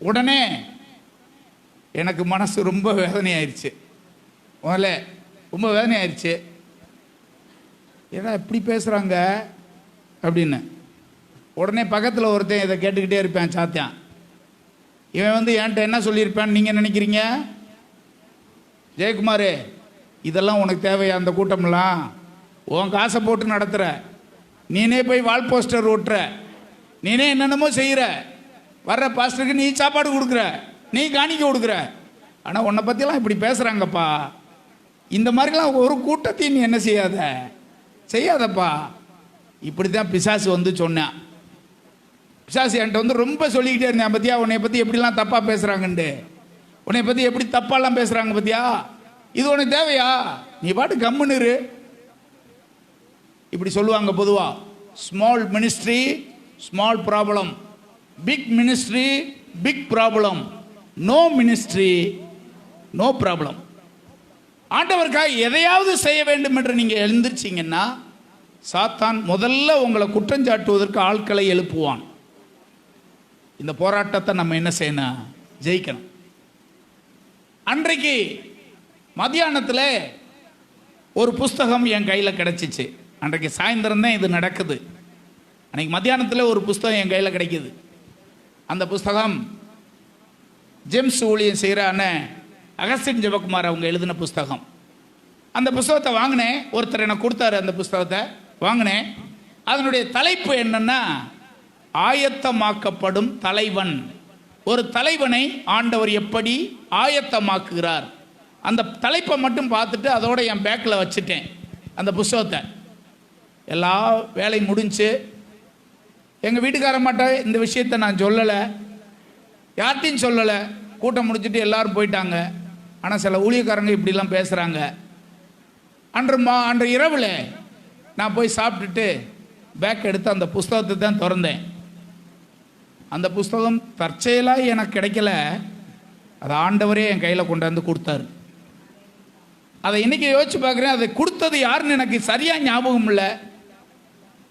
உடனே எனக்கு மனசு ரொம்ப வேதனையாயிருச்சு. முதல்ல ரொம்ப வேதனையாயிருச்சு. ஏன்னா இப்படி பேசுகிறாங்க அப்படின்னு. உடனே பக்கத்தில் ஒருத்தன் இதை கேட்டுக்கிட்டே இருப்பேன், சாத்தியான். இவன் வந்து என்கிட்ட என்ன சொல்லியிருப்பான்னு நீங்கள் நினைக்கிறீங்க? ஜெயக்குமார், இதெல்லாம் உனக்கு தேவையா? அந்த கூட்டமெல்லாம் உன் காசை போட்டு நடத்துகிற, நீனே போய் வால் போஸ்டர் ஓட்டுற, நீனே என்னென்னமோ செய்கிற, வர்ற பாஸ்டருக்கு நீ சாப்பாடு கொடுக்குற, நீ காணிக்க கொடுக்குற, ஆனால் உன்னை பற்றிலாம் இப்படி பேசுகிறாங்கப்பா. இந்த மாதிரிலாம் ஒரு கூட்டத்தையும் நீ என்ன செய்யாதப்பா. இப்படி தான் பிசாசு வந்து சொன்னான். பிசாசு என்கிட்ட வந்து ரொம்ப சொல்லிக்கிட்டே இருந்தேன், பத்தியா உன்னை பற்றி எப்படிலாம் தப்பாக பேசுகிறாங்கன்ட்டு, உன்னை பற்றி எப்படி தப்பாலாம் பேசுகிறாங்க பத்தியா, இது உனக்கு தேவையா? நீ பாட்டு கம்முன்னு இரு. இப்படி சொல்லுவாங்க பொதுவாக. Small ministry small problem, big ministry big problem, no ministry no problem. ஆண்டவருக்காக எதையாவது செய்ய வேண்டும் என்று நீங்கள் எழுந்திருச்சிங்கன்னா சாத்தான் முதல்ல உங்களை குற்றஞ்சாட்டுவதற்கு ஆட்களை எழுப்புவான். இந்த போராட்டத்தை நம்ம என்ன செய்யணும்? ஜெயிக்கணும். அன்றைக்கு மத்தியானத்தில் ஒரு புஸ்தகம் என் கையில் கிடச்சிச்சு. அன்றைக்கு சாயந்தரம் தான் இது நடக்குது. அன்றைக்கி மத்தியானத்தில் ஒரு புஸ்தகம் என் கையில் கிடைக்கிது. அந்த புஸ்தகம் ஜேம்ஸ் ஊழியம் செய்கிற அண்ணன் அகஸ்டின் ஜெபக்குமார் அவங்க எழுதின புஸ்தகம். அந்த புஸ்தகத்தை வாங்கினேன். ஒருத்தர் எனக்கு கொடுத்தாரு. அந்த புஸ்தகத்தை வாங்கினேன். அதனுடைய தலைப்பு என்னன்னா, ஆயத்தமாக்கப்படும் தலைவன். ஒரு தலைவனை ஆண்டவர் எப்படி ஆயத்தமாக்குகிறார். அந்த தலைப்பை மட்டும் பார்த்துட்டு அதோட என் பேக்கில் வச்சுட்டேன் அந்த புஸ்தகத்தை. எல்லா வேலையும் முடிஞ்சு எங்கள் வீட்டுக்காரமாட்ட இந்த விஷயத்தை நான் சொல்லலை, யார்ட்டையும் சொல்லலை. கூட்டம் முடிச்சுட்டு எல்லோரும் போயிட்டாங்க. ஆனால் சில ஊழியக்காரங்க இப்படிலாம் பேசுகிறாங்க. அன்று இரவில் நான் போய் சாப்பிட்டுட்டு பேக் எடுத்து அந்த புஸ்தகத்தை தான் திறந்தேன். அந்த புஸ்தகம் தற்செயலாக எனக்கு கிடைக்கல, அது ஆண்டவரே என் கையில் கொண்டாந்து கொடுத்தாரு. அதை இன்றைக்கி யோசிச்சு பார்க்குறேன், அதை கொடுத்தது யாருன்னு எனக்கு சரியாக ஞாபகம் இல்லை.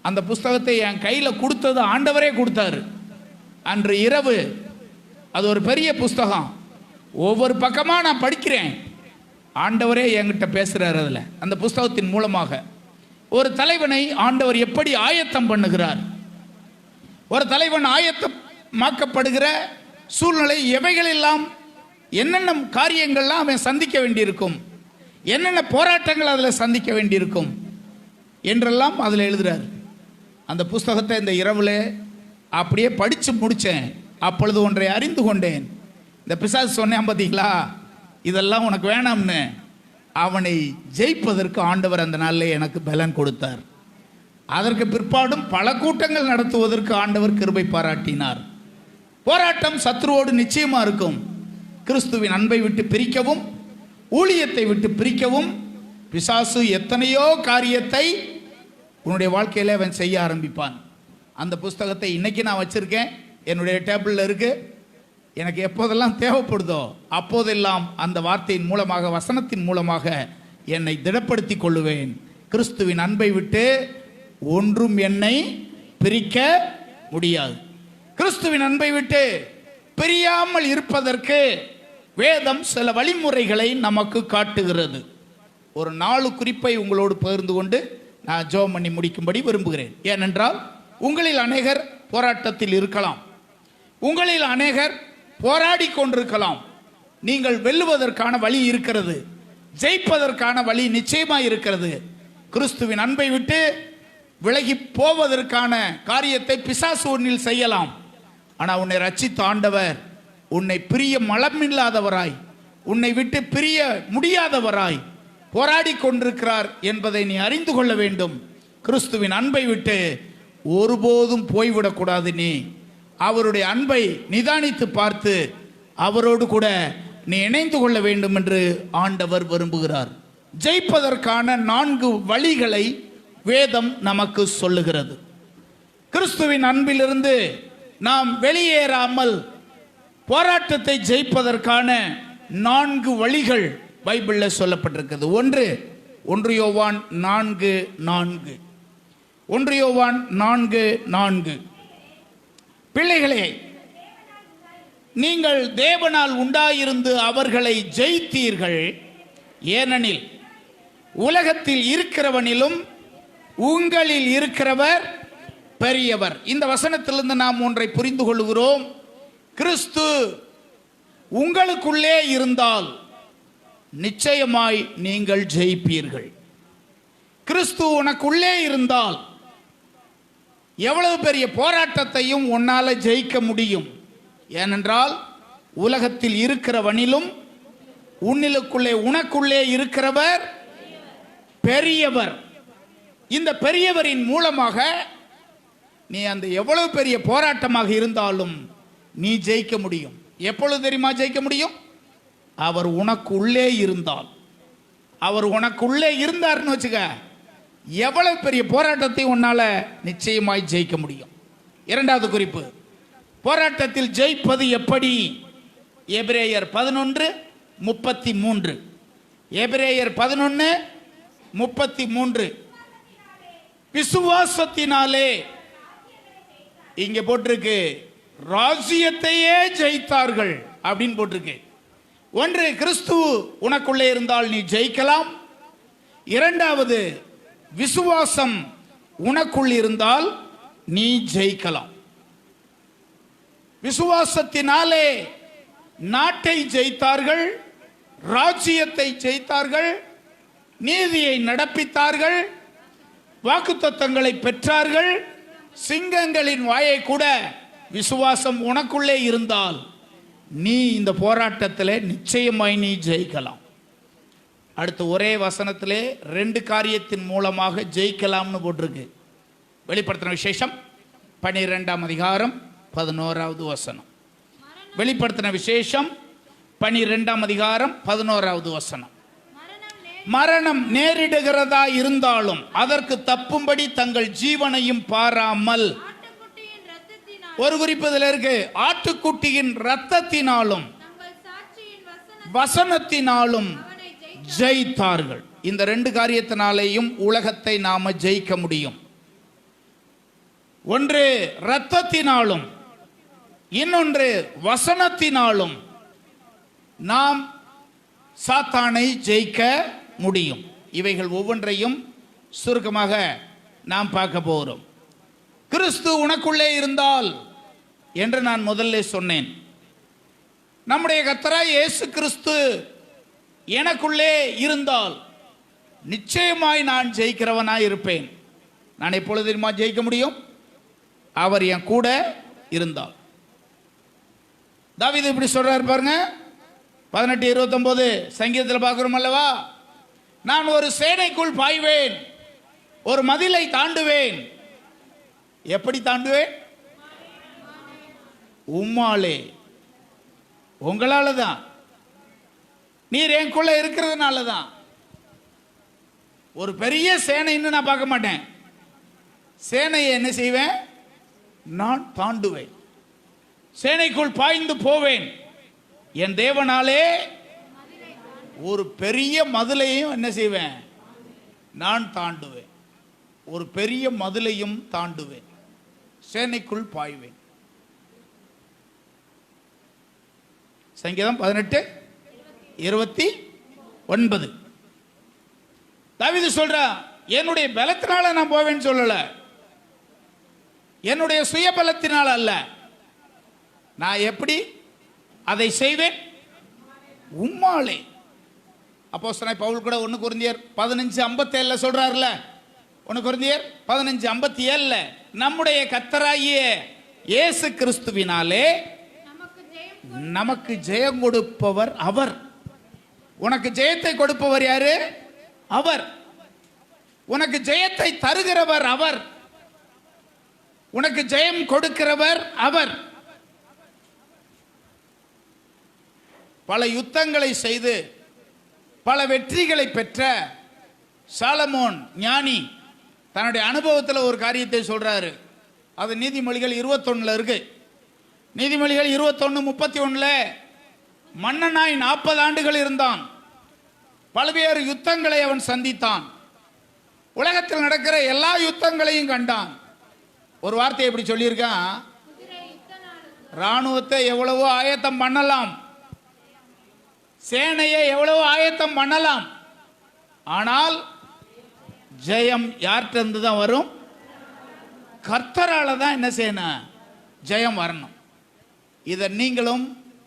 அந்த புஸ்தகத்தை என் கையில் கொடுத்தது ஆண்டவரே கொடுத்தாரு. அன்று இரவு அது ஒரு பெரிய புஸ்தகம், ஒவ்வொரு பக்கமாக நான் படிக்கிறேன். ஆண்டவரே என்கிட்ட பேசுகிறார். அதில் அந்த புஸ்தகத்தின் மூலமாக ஒரு தலைவனை ஆண்டவர் எப்படி ஆயத்தம் பண்ணுகிறார். ஒரு தலைவன் ஆயத்தமாக்கப்படுகிற சூழ்நிலை எவைகளெல்லாம், என்னென்ன காரியங்கள்லாம் அவன் சந்திக்க வேண்டியிருக்கும், என்னென்ன போராட்டங்கள் அதில் சந்திக்க வேண்டியிருக்கும் என்றெல்லாம் அதில் எழுதுறார். அந்த புஸ்தகத்தை இந்த இரவில் அப்படியே படித்து முடித்தேன். அப்பொழுது ஒன்றை அறிந்து கொண்டேன். இந்த பிசாசு சொன்னேன் பார்த்தீங்களா, இதெல்லாம் உனக்கு வேணாம்னு, அவனை ஜெயிப்பதற்கு ஆண்டவர் அந்த நாளில் எனக்கு பலன் கொடுத்தார். அதற்கு பிற்பாடும் பல கூட்டங்கள் நடத்துவதற்கு ஆண்டவர் கிருபை பாராட்டினார். போராட்டம் சத்ருவோடு நிச்சயமாக இருக்கும். கிறிஸ்துவின் அன்பை விட்டு பிரிக்கவும், ஊழியத்தை விட்டு பிரிக்கவும் பிசாசு எத்தனையோ காரியத்தை உன்னுடைய வாழ்க்கையில் அவன் செய்ய ஆரம்பிப்பான். அந்த புஸ்தகத்தை இன்னைக்கு நான் வச்சிருக்கேன், என்னுடைய டேபிளில் இருக்கு. எனக்கு எப்போதெல்லாம் தேவைப்படுதோ அப்போதெல்லாம் அந்த வார்த்தையின் மூலமாக, வசனத்தின் மூலமாக என்னை திடப்படுத்தி கொள்ளுவேன். கிறிஸ்துவின் அன்பை விட்டு ஒன்றும் என்னை பிரிக்க முடியாது. கிறிஸ்துவின் அன்பை விட்டு பிரியாமல் இருப்பதற்கு வேதம் சில வழிமுறைகளை நமக்கு காட்டுகிறது. ஒரு 4 குறிப்பை உங்களோடு பகிர்ந்து கொண்டு நான் ஜெபம் பண்ணி முடிக்கும்படி விரும்புகிறேன். ஏனென்றால் உங்களில் அநேகர் போராட்டத்தில் இருக்கலாம், உங்களில் அநேகர் போராடி கொண்டிருக்கலாம். நீங்கள் வெல்லுவதற்கான வழி இருக்கிறது, ஜெயிப்பதற்கான வழி நிச்சயமாக இருக்கிறது. கிறிஸ்துவின் அன்பை விட்டு விலகி போவதற்கான காரியத்தை பிசாசு உன்னில் செய்யலாம். ஆனால் உன்னை ரட்சித்த ஆண்டவர் உன்னை பிரிய மலமில்லாதவராய், உன்னை விட்டு பிரிய முடியாதவராய் போராடி கொண்டிருக்கிறார் என்பதை நீ அறிந்து கொள்ள வேண்டும். கிறிஸ்துவின் அன்பை விட்டு ஒருபோதும் போய்விடக்கூடாது. நீ அவருடைய அன்பை நிதானித்து பார்த்து அவரோடு கூட நீ இணைந்து கொள்ள வேண்டும் என்று ஆண்டவர் விரும்புகிறார். ஜெயிப்பதற்கான 4 வழிகளை வேதம் நமக்கு சொல்லுகிறது. கிறிஸ்துவின் அன்பிலிருந்து நாம் வெளியேறாமல் போராட்டத்தை ஜெயிப்பதற்கான 4 வழிகள் பைபிளில் சொல்லப்பட்டிருக்கிறது. 1 யோவான் 4:4. 1 யோவான் 4:4. பிள்ளைகளே, நீங்கள் தேவனால் உண்டாயிருந்து அவர்களை ஜெயித்தீர்கள், ஏனெனில் உலகத்தில் இருக்கிறவனிலும் உங்களில் இருக்கிறவர் பெரியவர். இந்த வசனத்திலிருந்து நாம் ஒன்றை புரிந்து கொள்கிறோம். கிறிஸ்து உங்களுக்குள்ளே இருந்தால் நிச்சயமாய் நீங்கள் ஜெயிப்பீர்கள். கிறிஸ்து உனக்குள்ளே இருந்தால் எவ்வளவு பெரிய போராட்டத்தையும் உன்னால ஜெயிக்க முடியும். ஏனென்றால் உலகத்தில் இருக்கிறவனிலும் உனக்குள்ளே இருக்கிறவர் பெரியவர். இந்த பெரியவரின் மூலமாக நீ அந்த எவ்வளவு பெரிய போராட்டமாக இருந்தாலும் நீ ஜெயிக்க முடியும். எப்பொழுது தெரியுமா ஜெயிக்க முடியும்? அவர் உனக்குள்ளே இருந்தால். அவர் உனக்குள்ளே இருந்தார்னு வச்சுக்க, எவ்வளவு பெரிய போராட்டத்தை உன்னால நிச்சயமாய் ஜெயிக்க முடியும். 2வது குறிப்பு, போராட்டத்தில் ஜெயிப்பது எப்படி? எபிரேயர் 11:33. எபிரேயர் 11:33. விசுவாசத்தினாலே, இங்க போட்டிருக்கு ராஜ்யத்தையே ஜெயித்தார்கள் அப்படின்னு போட்டிருக்கு. 1, கிறிஸ்து உனக்குள்ளே இருந்தால் நீ ஜெயிக்கலாம். 2வது, விசுவாசம் உனக்குள் இருந்தால் நீ ஜெயிக்கலாம். விசுவாசத்தினாலே நாட்டை ஜெயித்தார்கள், ராஜ்யத்தை ஜெயித்தார்கள், நீதியை நடப்பித்தார்கள், வாக்குத்தத்தங்களை பெற்றார்கள். சிங்கங்களின் வாயை கூட விசுவாசம் உனக்குள்ளே இருந்தால் நீ இந்த போராட்டத்தில் நிச்சயமாய் நீ ஜெயிக்கலாம். அடுத்து ஒரே வசனத்திலே 2 காரியத்தின் மூலமாக ஜெயிக்கலாம்னு போட்டிருக்கு. வெளிப்படுத்தின விசேஷம் 12ஆம் அதிகாரம் 11வது வசனம். வெளிப்படுத்தின விசேஷம் 12ஆம் அதிகாரம் 11வது வசனம். மரணம் நேரிடுகிறதா இருந்தாலும் அதற்கு தப்பும்படி தங்கள் ஜீவனையும் பாராமல், ஒரு குறிப்பு இதில் இருக்கு, ஆட்டுக்குட்டியின் இரத்தத்தினாலும் வசனத்தினாலும் ஜெயித்தார்கள். இந்த 2 காரியத்தினாலேயும் உலகத்தை நாம ஜெயிக்க முடியும். 1 இரத்தத்தினாலும், இன்னொன்று வசனத்தினாலும் நாம் சாத்தானை ஜெயிக்க முடியும். இவைகள் ஒவ்வொன்றையும் சுருக்கமாக நாம் பார்க்க போகிறோம். கிறிஸ்து உனக்குள்ளே இருந்தால் என்று நான் முதல்ல சொன்னேன். நம்முடைய கர்த்தராகிய இயேசு கிறிஸ்து எனக்குள்ளே இருந்தால் நிச்சயமாய் நான் ஜெயிக்கிறவனாய் இருப்பேன். நான் எப்பொழுது தெரியுமா ஜெயிக்க முடியும்? அவர் என் கூட இருந்தால். தாவீது இப்படி சொல்றாரு பாருங்க, 18:29 சங்கீதத்தில் பார்க்கிறோம் அல்லவா? நான் ஒரு சேனைக்குள் பாய்வேன், ஒரு மதிலை தாண்டுவேன். எப்படி தாண்டுவேன்? உம்மாலே, உங்களால தான். நீர் எனக்குள்ள இருக்கிறதுனால தான். ஒரு பெரிய சேனைன்னு நான் பார்க்க மாட்டேன். சேனையை என்ன செய்வேன்? நான் தாண்டுவேன். சேனைக்குள் பாய்ந்து போவேன். என் தேவனாலே ஒரு பெரிய மதிலையும் என்ன செய்வேன்? நான் தாண்டுவேன். ஒரு பெரிய மதிலையும் தாண்டுவேன். சேனைக்குள் பாய்வேன். சங்கீதம் 18:29. தாவீது சொல்றா, என்னுடைய பலத்தினால நான் போவேன்னு சொல்லல, என்னுடைய சுய பலத்தினால அல்ல. நான் எப்படி அதை செய்வேன்? உம்மாலே. அப்போஸ்தலனாகிய பவுல் கூட 1 கொரிந்தியர் 15:57 சொல்றாருல, 1 கொரிந்தியர் 15:57 நம்முடைய கர்த்தராகிய இயேசு கிறிஸ்துவினாலே நமக்கு ஜெயம் கொடுப்பவர் அவர். உனக்கு ஜெயத்தை கொடுப்பவர் யாரு? அவர். உனக்கு ஜெயத்தை தருகிறவர் அவர். உனக்கு ஜெயம் கொடுக்கிறவர் அவர். பல யுத்தங்களை செய்து பல வெற்றிகளை பெற்ற சாலமோன் ஞானி தன்னுடைய அனுபவத்தில் ஒரு காரியத்தை சொல்றாரு. அது நீதிமொழிகள் 21 இருக்கு. நீதிமொழிகள் 21:31 மன்னனாய் 40 ஆண்டுகள் இருந்தான். பல்வேறு யுத்தங்களை அவன் சந்தித்தான். உலகத்தில் நடக்கிற எல்லா யுத்தங்களையும் கண்டான். ஒரு வார்த்தை எப்படி சொல்லியிருக்கான்? ராணுவத்தை எவ்வளவோ ஆயத்தம் பண்ணலாம், சேனையை எவ்வளவோ ஆயத்தம் பண்ணலாம், ஆனால் ஜெயம் யார்கிட்ட இருந்து தான் வரும்? கர்த்தரால தான் என்ன செய்யணும்? ஜெயம் வரணும். இதை நீங்களும்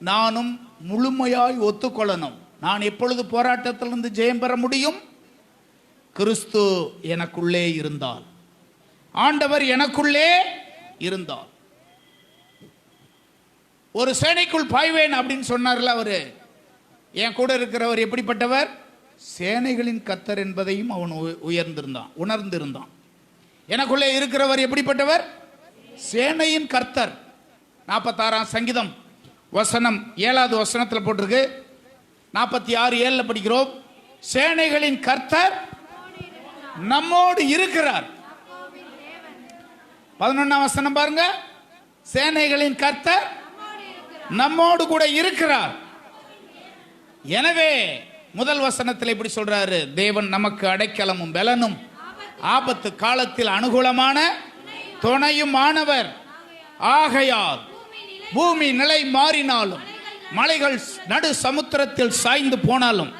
நானும் முழுமையாய் ஒத்துக்கொள்ளணும். நான் எப்பொழுது போராட்டத்திலிருந்து ஜெயம் பெற முடியும்? கிறிஸ்து எனக்குள்ளே இருந்தால், ஆண்டவர் எனக்குள்ளே இருந்தால். ஒரு சேனைக்குள் பாய்வேன் அப்படின்னு சொன்னார்ல அவரு. என் கூட இருக்கிறவர் எப்படிப்பட்டவர்? சேனைகளின் கர்த்தர் என்பதையும் அவன் உணர்ந்திருந்தான். எனக்குள்ளே இருக்கிறவர் எப்படிப்பட்டவர்? சேனையின் கர்த்தர். 46 சங்கீதம் வசனம் 7வது வசனத்தில் போட்டிருக்கு. 46:7 படிக்கிறோம். சேனைகளின் கர்த்தர் நம்மோடு இருக்கிறார். 11ஆம் வசனம் பாருங்க. சேனைகளின் கர்த்தர் நம்மோடு கூட இருக்கிறார். எனவே முதல் வசனத்தில் இப்படி சொல்றாரு, தேவன் நமக்கு அடைக்கலமும் பலனும் ஆபத்து காலத்தில் அனுகூலமான துணையும் ஆனவர். ஆகையால் பூமி நிலை மாறினாலும் மலைகள் நடு சமுத்திரத்தில் சாய்ந்து போனாலும்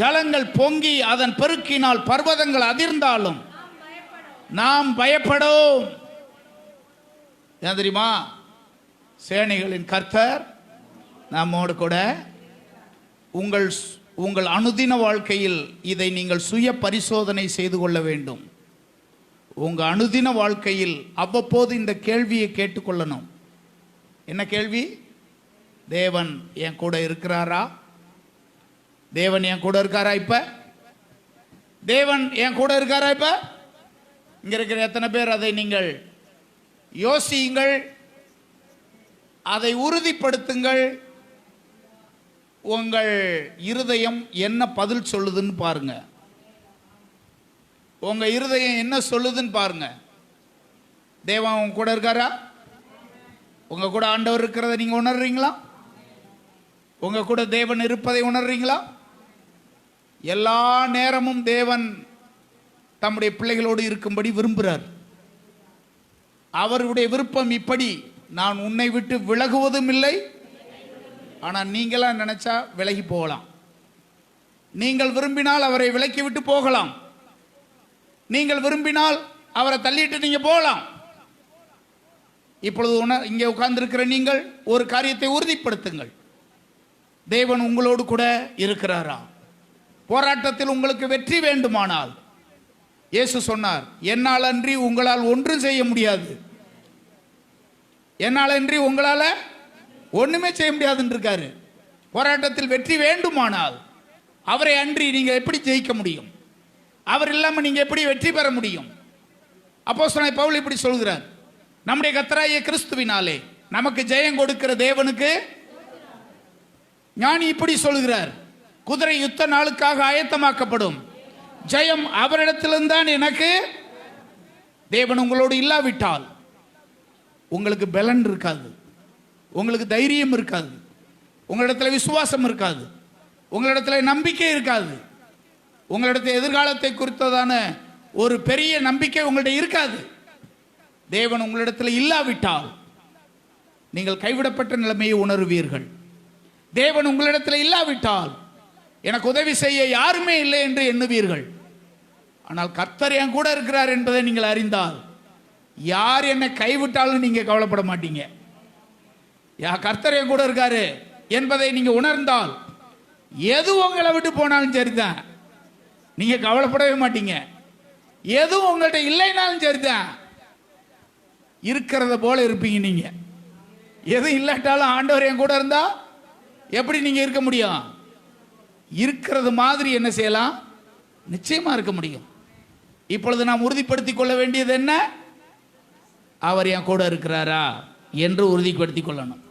ஜலங்கள் பொங்கி அதன் பெருக்கினால் பர்வதங்கள் அதிர்ந்தாலும் நாம் பயப்படோம். ஏன் தெரியுமா? சேனைகளின் கர்த்தர் நம்மோடு கூட. உங்கள் அனுதின வாழ்க்கையில் இதை நீங்கள் சுய பரிசோதனை செய்து கொள்ள வேண்டும். உங்க அனுதின வாழ்க்கையில் அவ்வப்போது இந்த கேள்வியை கேட்டுக்கொள்ளணும். என்ன கேள்வி? தேவன் என் கூட இருக்கிறாரா? தேவன் என் கூட இருக்காரா? இப்ப தேவன் என் கூட இருக்காரா? இப்ப இங்க இருக்கிற எத்தனை பேர் அதை நீங்கள் யோசியுங்கள், அதை உறுதிப்படுத்துங்கள். உங்கள் இருதயம் என்ன பதில் சொல்லுதுன்னு பாருங்க. உங்க இருதயம் என்ன சொல்லுதுன்னு பாருங்க. தேவன் உங்க கூட இருக்காரா? உங்க கூட ஆண்டவர் இருக்கிறத நீங்க உணர்றீங்களா? உங்க கூட தேவன் இருப்பதை உணர்றீங்களா? எல்லா நேரமும் தேவன் தம்முடைய பிள்ளைகளோடு இருக்கும்படி விரும்புகிறார். அவருடைய விருப்பம் இப்படி, நான் உன்னை விட்டு விலகுவதும் இல்லை, ஆனால் நீங்களா நினைச்சா விலகி போகலாம். நீங்கள் விரும்பினால் அவரை விலக்கி விட்டு போகலாம். நீங்கள் விரும்பினால் அவரை தள்ளிட்டு நீங்க போகலாம். இப்பொழுது இங்கே உட்கார்ந்திருக்கிற நீங்கள் ஒரு காரியத்தை உறுதிப்படுத்துங்கள். தேவன் உங்களோடு கூட இருக்கிறாரா? போராட்டத்தில் உங்களுக்கு வெற்றி வேண்டுமானால், இயேசு சொன்னார், என்னால் அன்றி உங்களால் ஒன்றும் செய்ய முடியாது. என்னால் அன்றி உங்களால் ஒண்ணுமே செய்ய முடியாதுன்னு இருக்காரு. போராட்டத்தில் வெற்றி வேண்டுமானால் அவரை அன்றி நீங்க எப்படி ஜெயிக்க முடியும்? அவர் இல்லாமல் நீங்க எப்படி வெற்றி பெற முடியும்? அப்போஸ்தலனாகிய பவுல் இப்படி சொல்கிறார், நம்முடைய கர்த்தராகிய கிறிஸ்துவினாலே நமக்கு ஜெயம் கொடுக்கிற தேவனுக்கு. ஞானி இப்படி சொல்கிறார், குதிரை யுத்த நாளுக்காக ஆயத்தமாக்கப்படும், ஜெயம் அவரிடத்திலிருந்தான் எனக்கு. தேவன் உங்களோடு இல்லாவிட்டால் உங்களுக்கு பலன் இருக்காது, உங்களுக்கு தைரியம் இருக்காது, உங்களிடத்தில் விசுவாசம் இருக்காது, உங்களிடத்தில் நம்பிக்கை இருக்காது, உங்களிடத்தில் எதிர்காலத்தை குறித்ததான ஒரு பெரிய நம்பிக்கை உங்கள்கிட்ட இருக்காது. தேவன் உங்களிடத்தில் இல்லாவிட்டால் நீங்கள் கைவிடப்பட்ட நிலைமையை உணர்வீர்கள். தேவன் உங்களிடத்தில் இல்லாவிட்டால் எனக்கு உதவி செய்ய யாருமே இல்லை என்று எண்ணுவீர்கள். ஆனால் கர்த்தர் என் கூட இருக்கிறார் என்பதை நீங்கள் அறிந்தால் யார் என்னை கைவிட்டாலும் நீங்க கவலைப்பட மாட்டீங்க. கர்த்தர் என் கூட இருக்காரு என்பதை நீங்க உணர்ந்தால் எது உங்களை விட்டு போனாலும் சரிதான், நீங்க கவலைப்படவே மாட்டீங்க. எது உங்கள்கிட்ட இல்லைனாலும் சரிதான், இருக்கிறத போல இருப்பீங்க. நீங்க எது இல்லாட்டாலும் ஆண்டவர் என் கூட இருந்தா எப்படி நீங்க இருக்க முடியும்? இருக்கிறது மாதிரி என்ன செய்யலாம்? நிச்சயமா இருக்க முடியும். இப்பொழுது நாம் உறுதிப்படுத்திக் கொள்ள வேண்டியது என்ன? அவர் என் கூட இருக்கிறாரா என்று உறுதிப்படுத்திக் கொள்ளணும்.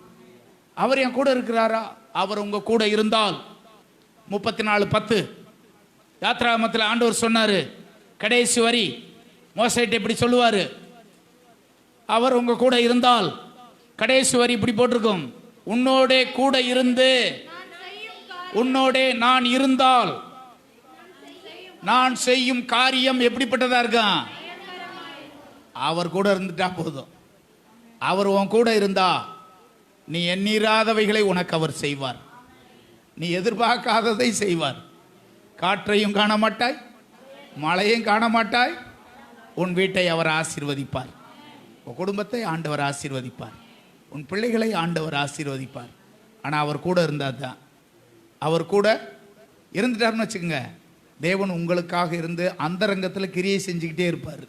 அவர் என் கூட இருக்கிறாரா? அவர் உங்க கூட இருந்தால் 34:10 யாத்ராகமத்தில் ஆண்டவர் சொன்னாரு, கடைசி வரி மோசேட்ட இப்படி சொல்லுவாரு, அவர் உங்க கூட இருந்தால் கடைசி வரி இப்படி போட்டிருக்கும், உன்னோட கூட இருந்து, உன்னோட நான் இருந்தால் நான் செய்யும் காரியம் எப்படிப்பட்டதா இருக்கும்? அவர் கூட இருந்துட்டா போதும். அவர் உன் கூட இருந்தா நீ எண்ணிராதவைகளை உனக்கு அவர் செய்வார். நீ எதிர்பார்க்காததை செய்வார். காற்றையும் காண மாட்டாய், மழையும் காண மாட்டாய். உன் வீட்டை அவர் ஆசீர்வதிப்பார், உன் குடும்பத்தை ஆண்டவர் ஆசீர்வதிப்பார், உன் பிள்ளைகளை ஆண்டவர் ஆசீர்வதிப்பார். ஆனால் அவர் கூட இருந்தால் தான். அவர் கூட இருந்துட்டாருன்னு வச்சுக்கோங்க, தேவன் உங்களுக்காக இருந்து அந்தரங்கத்தில் கிரியை செஞ்சுக்கிட்டே இருப்பார்.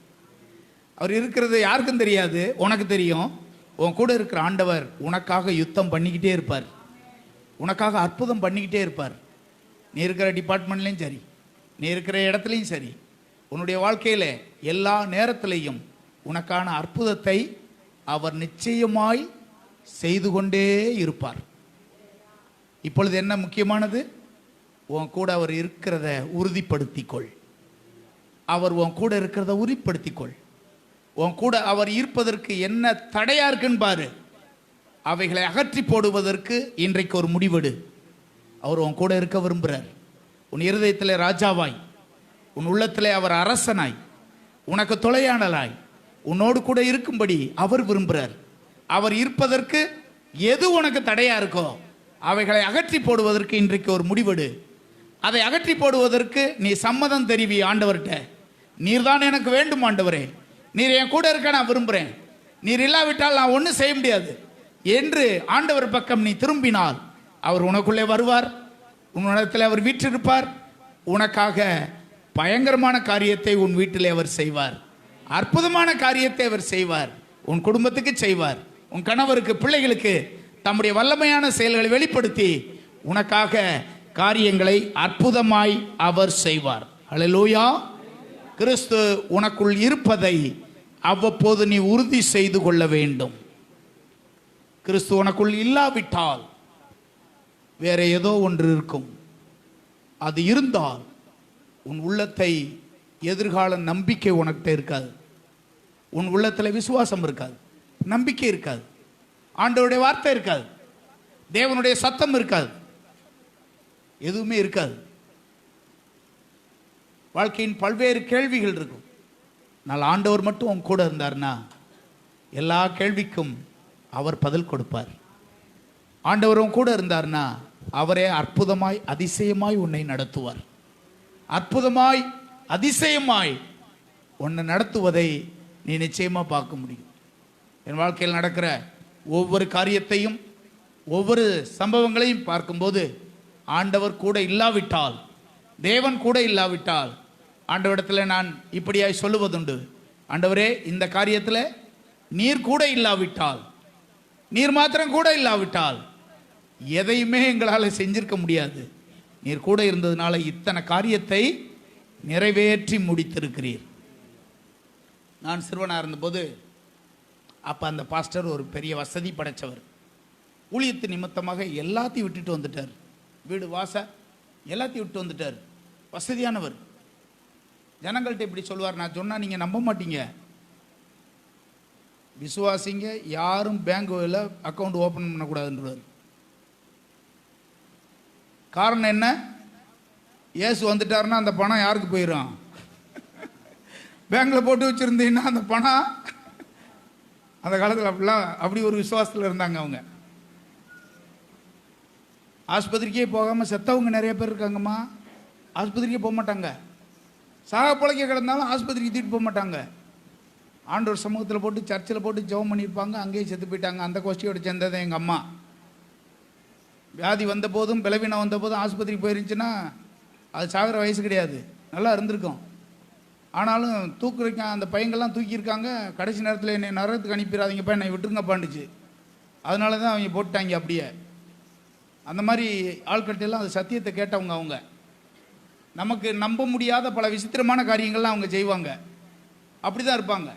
அவர் இருக்கிறது யாருக்கும் தெரியாது, உனக்கு தெரியும். உன் கூட இருக்கிற ஆண்டவர் உனக்காக யுத்தம் பண்ணிக்கிட்டே இருப்பார், உனக்காக அற்புதம் பண்ணிக்கிட்டே இருப்பார். நீ இருக்கிற டிபார்ட்மெண்ட்லையும் சரி, நீ இருக்கிற இடத்துலையும் சரி, உன்னுடைய வாழ்க்கையில் எல்லா நேரத்திலையும் உனக்கான அற்புதத்தை அவர் நிச்சயமாய் செய்து கொண்டே இருப்பார். இப்பொழுது என்ன முக்கியமானது? உன் கூட அவர் இருக்கிறத உறுதிப்படுத்திக்கொள். அவர் உன் கூட இருக்கிறத உறுதிப்படுத்திக்கொள். உன் கூட அவர் இருப்பதற்கு என்ன தடையா இருக்குன்னு பாரு. அவைகளை அகற்றி போடுவதற்கு இன்றைக்கு ஒரு முடிவெடு. அவர் உன் கூட இருக்க விரும்புகிறார். உன் இருதயத்திலே ராஜாவாய், உன் உள்ளத்திலே அவர் அரசனாய், உனக்கு தொலையானலாய் உன்னோடு கூட இருக்கும்படி அவர் விரும்புகிறார். அவர் இருப்பதற்கு எது உனக்கு தடையா இருக்கோ அவைகளை அகற்றி போடுவதற்கு இன்றைக்கு ஒரு முடிவெடு. அதை அகற்றி போடுவதற்கு நீ சம்மதம் தெரிவி ஆண்டவர்கிட்ட. நீர் தான் எனக்கு வேண்டும் ஆண்டவரே, நீர் என் கூட இருக்க நான் விரும்புகிறேன், நீர் இல்லாவிட்டால் நான் ஒன்றும் செய்ய முடியாது என்று ஆண்டவர் பக்கம் நீ திரும்பினால் அவர் உனக்குள்ளே வருவார், உன்னிடத்தில் அவர் வீற்றிருப்பார். உனக்காக பயங்கரமான காரியத்தை உன் வீட்டில் அவர் செய்வார், அற்புதமான காரியத்தை அவர் செய்வார், உன் குடும்பத்துக்கு செய்வார், உன் கணவருக்கு, பிள்ளைகளுக்கு தம்முடைய வல்லமையான செயல்களை வெளிப்படுத்தி உனக்காக காரியங்களை அற்புதமாய் அவர் செய்வார். ஹல்லேலூயா. கிறிஸ்து உனக்குள் இருப்பதை அவ்வப்போது நீ உறுதி செய்து கொள்ள வேண்டும். கிறிஸ்து உனக்குள் இல்லாவிட்டால் வேற ஏதோ ஒன்று இருக்கும். அது இருந்தால் உன் உள்ளத்தை எதிர்கால நம்பிக்கை உனக்கிட்ட இருக்காது, உன் உள்ளத்தில் விசுவாசம் இருக்காது, நம்பிக்கை இருக்காது, ஆண்டவருடைய வார்த்தை இருக்காது, தேவனுடைய சத்தம் இருக்காது, எதுவுமே இருக்காது. வாழ்க்கையின் பல்வேறு கேள்விகள் இருக்கும். ஆனால் ஆண்டவர் மட்டும் உன் கூட இருந்தார்னா எல்லா கேள்விக்கும் அவர் பதில் கொடுப்பார். ஆண்டவர் உன் கூட இருந்தார்னா அவரே அற்புதமாய் அதிசயமாய் உன்னை நடத்துவார். அற்புதமாய் அதிசயமாய் உன்னை நடத்துவதை நீ நிச்சயமா பார்க்க முடியும். என் வாழ்க்கையில் நடக்கிற ஒவ்வொரு காரியத்தையும் ஒவ்வொரு சம்பவங்களையும் பார்க்கும்போது ஆண்டவர் கூட இல்லாவிட்டால், தேவன் கூட இல்லாவிட்டால், ஆண்டவரிடத்தில் நான் இப்படியாய் சொல்லுவதுண்டு, ஆண்டவரே இந்த காரியத்தில் நீர் கூட இல்லாவிட்டால், நீர் மாத்திரம் கூட இல்லாவிட்டால் எதையுமே எங்களால் செஞ்சிருக்க முடியாது. நீர் கூட இருந்ததுனால இத்தனை காரியத்தை நிறைவேற்றி முடித்திருக்கிறீர். நான் சிறுவனாக இருந்தபோது அப்போ அந்த பாஸ்டர் ஒரு பெரிய வசதி படைத்தவர். ஊழியத்து நிமித்தமாக எல்லாத்தையும் விட்டுட்டு வந்துட்டார். வீடு வாச எல்லாத்தையும் விட்டு வந்துட்டார். வசதியானவர். ஜனங்கள்கிட்ட இப்படி சொல்லுவார், நான் சொன்னால் நீங்கள் நம்ப மாட்டீங்க, விசுவாசிங்க யாரும் பேங்க்ல அக்கௌண்ட் ஓப்பன் பண்ணக்கூடாதுன்றார். காரணம் என்ன? இயேசு வந்துட்டாருன்னா அந்த பணம் யாருக்கு போயிடும்? பேங்க்ல போட்டு வச்சுருந்தீங்கன்னா அந்த பணம், அந்த காலத்தில் அப்படிலாம் அப்படி ஒரு விசுவாசத்தில் இருந்தாங்க அவங்க. ஆஸ்பத்திரிக்கே போகாமல் செத்தவங்க நிறைய பேர் இருக்காங்கம்மா. ஆஸ்பத்திரிக்கே போக மாட்டாங்க. சாக பிழைக்க கிடந்தாலும் ஆஸ்பத்திரிக்கு தூக்கிட்டு போக மாட்டாங்க. ஆண்டவர் சமூகத்தில் போட்டு சர்ச்சில் போட்டு ஜெபம் பண்ணியிருப்பாங்க, அங்கேயே செத்து போயிட்டாங்க. அந்த கோஷ்டியோடு சேர்ந்தது எங்கள் அம்மா. வியாதி வந்த போதும் பலவீனம் வந்த போதும் ஆஸ்பத்திரிக்கு போயிருந்துச்சுன்னா அது சாகிற வயசு கிடையாது, நல்லா இருந்திருக்கும். ஆனாலும் தூக்குறீங்க, அந்த பையங்கள்லாம் தூக்கியிருக்காங்க. கடைசி நேரத்தில் என்னை நரகத்துக்கு அனுப்பிடாதீங்கப்பா, என்னை விட்டுருங்கப்பாண்டுச்சு. அதனால தான் அவங்க போட்டாங்க அப்படியே. அந்த மாதிரி ஆட்கள்கிட்டெல்லாம் அது சத்தியத்தை கேட்டவங்க. அவங்க நமக்கு நம்ப முடியாத பல விசித்திரமான காரியங்கள்லாம் அவங்க செய்வாங்க. அப்படி தான் இருப்பாங்க.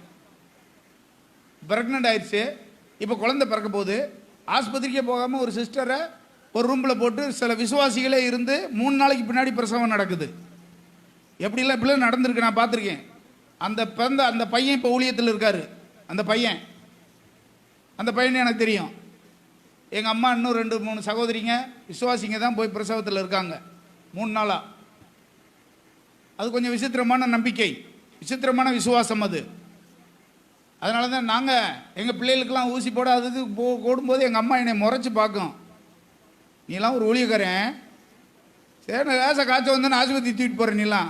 ப்ரெக்னென்ட் ஆயிடுச்சு, இப்போ குழந்தை பிறக்க போது, ஆஸ்பத்திரிக்கே போகாமல் ஒரு சிஸ்டரை ஒரு ரூமில் போட்டு சில விசுவாசிகளே இருந்து 3 நாளைக்கு பின்னாடி பிரசவம் நடக்குது. எப்படிலாம் இப்படிலாம் நடந்திருக்கு, நான் பார்த்துருக்கேன். அந்த பிறந்த அந்த பையன் இப்போ ஊழியத்தில் இருக்கார். அந்த பையன் எனக்கு தெரியும். எங்கள் அம்மா இன்னும் 2-3 சகோதரிங்க விசுவாசிங்க தான் போய் பிரசவத்தில் இருக்காங்க 3 நாளாக. அது கொஞ்சம் விசித்திரமான நம்பிக்கை, விசித்திரமான விசுவாசம் அது. அதனால தான் நாங்கள் எங்கள் பிள்ளைகளுக்கெல்லாம் ஊசி போடாதது போடும்போது எங்கள் அம்மா என்னை முறைச்சி பார்க்கும், நீலாம் ஒரு ஊழியக்காரன், சரி லேசாக காய்ச்சல் வந்து ஆஸ்பத்திரி தூக்கிட்டு போகிற,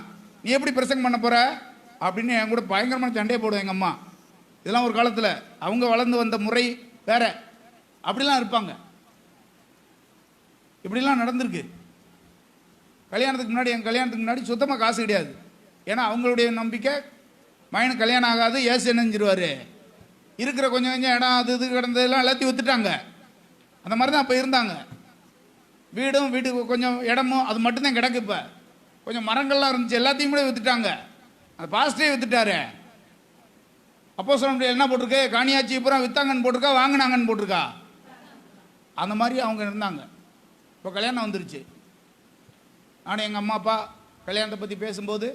நீ எப்படி பிரசங்கம் பண்ண போகிற அப்படின்னு என் கூட பயங்கரமான சண்டையை போடுவோம் எங்கள் அம்மா. இதெல்லாம் ஒரு காலத்தில் அவங்க வளர்ந்து வந்த முறை வேற. அப்படிலாம் இருப்பாங்க. இப்படிலாம் நடந்திருக்கு. கல்யாணத்துக்கு முன்னாடி, எங்கள் கல்யாணத்துக்கு முன்னாடி சுத்தமாக காசு கிடையாது. ஏன்னா அவங்களுடைய நம்பிக்கை மகனுக்கு கல்யாணம் ஆகாது, ஏசு என்னஞ்சிருவார், இருக்கிற கொஞ்சம் கொஞ்சம் இடம் அது இது கிடந்ததெல்லாம் எல்லாத்தையும் விற்றுட்டாங்க. அந்த மாதிரி தான் அப்போ இருந்தாங்க. வீட்டுக்கு கொஞ்சம் இடமும் அது மட்டும்தான் கிடக்கு. இப்போ கொஞ்சம் மரங்கள்லாம் இருந்துச்சு, எல்லாத்தையும் கூட விற்றுட்டாங்க. அந்த பாஸ்டரே விற்றுட்டாரு. அப்போ சொல்ல முடியாது என்ன போட்டிருக்கு, காணியாச்சி பூரா வித்தாங்கன்னு போட்டிருக்கா, வாங்கினாங்கன்னு போட்டிருக்கா. அந்த மாதிரி அவங்க இருந்தாங்க. இப்போ கல்யாணம் வந்துருச்சு. ஆனால் எங்கள் அம்மா அப்பா கல்யாணத்தை பற்றி பேசும்போது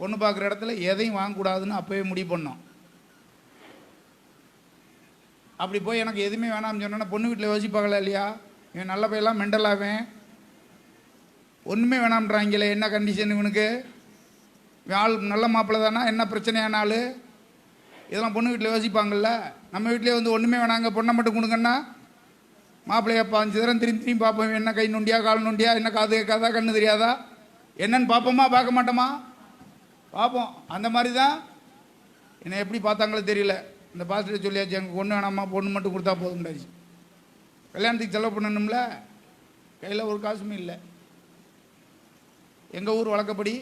பொண்ணு பார்க்குற இடத்துல எதையும் வாங்கக்கூடாதுன்னு அப்போவே முடிவு பண்ணோம். அப்படி போய் எனக்கு எதுவுமே வேணாம்னு சொன்னோன்னா பொண்ணு வீட்டில் யோசிப்பாங்களா இல்லையா, இவன் நல்ல பையெல்லாம் மெண்டலாவேன், ஒன்றுமே வேணாம்ன்றாங்களே, என்ன கண்டிஷன் இவனுக்கு, ஆள் நல்ல மாப்பிள்ளை தானா, என்ன பிரச்சனையான ஆள், இதெல்லாம் பொண்ணு வீட்டில் யோசிப்பாங்கள்ல. நம்ம வீட்டிலே வந்து ஒன்றுமே வேணாங்க, பொண்ணை மட்டும் கொடுங்கன்னா மாப்பிள்ளையா 5 தரம் திரும்பி பார்ப்போம், என்ன கை நொண்டியா கால் நொண்டியா, என்ன காது கேட்காதா கண்ணு தெரியாதா, என்னன்னு பார்ப்போமா பார்க்க மாட்டோமா, பார்ப்போம். அந்த மாதிரி தான் என்னை எப்படி பார்த்தாங்களோ தெரியல. இந்த பாஸ்டர் சொல்லியாச்சு, எனக்கு ஒன்று வேணாமா, பொண்ணு மட்டும் கொடுத்தா போதும்டாச்சு. கல்யாணத்துக்கு செலவு பண்ணணும்ல, கையில் ஒரு காசுமே இல்லை. எங்கள் ஊர் வழக்கப்படி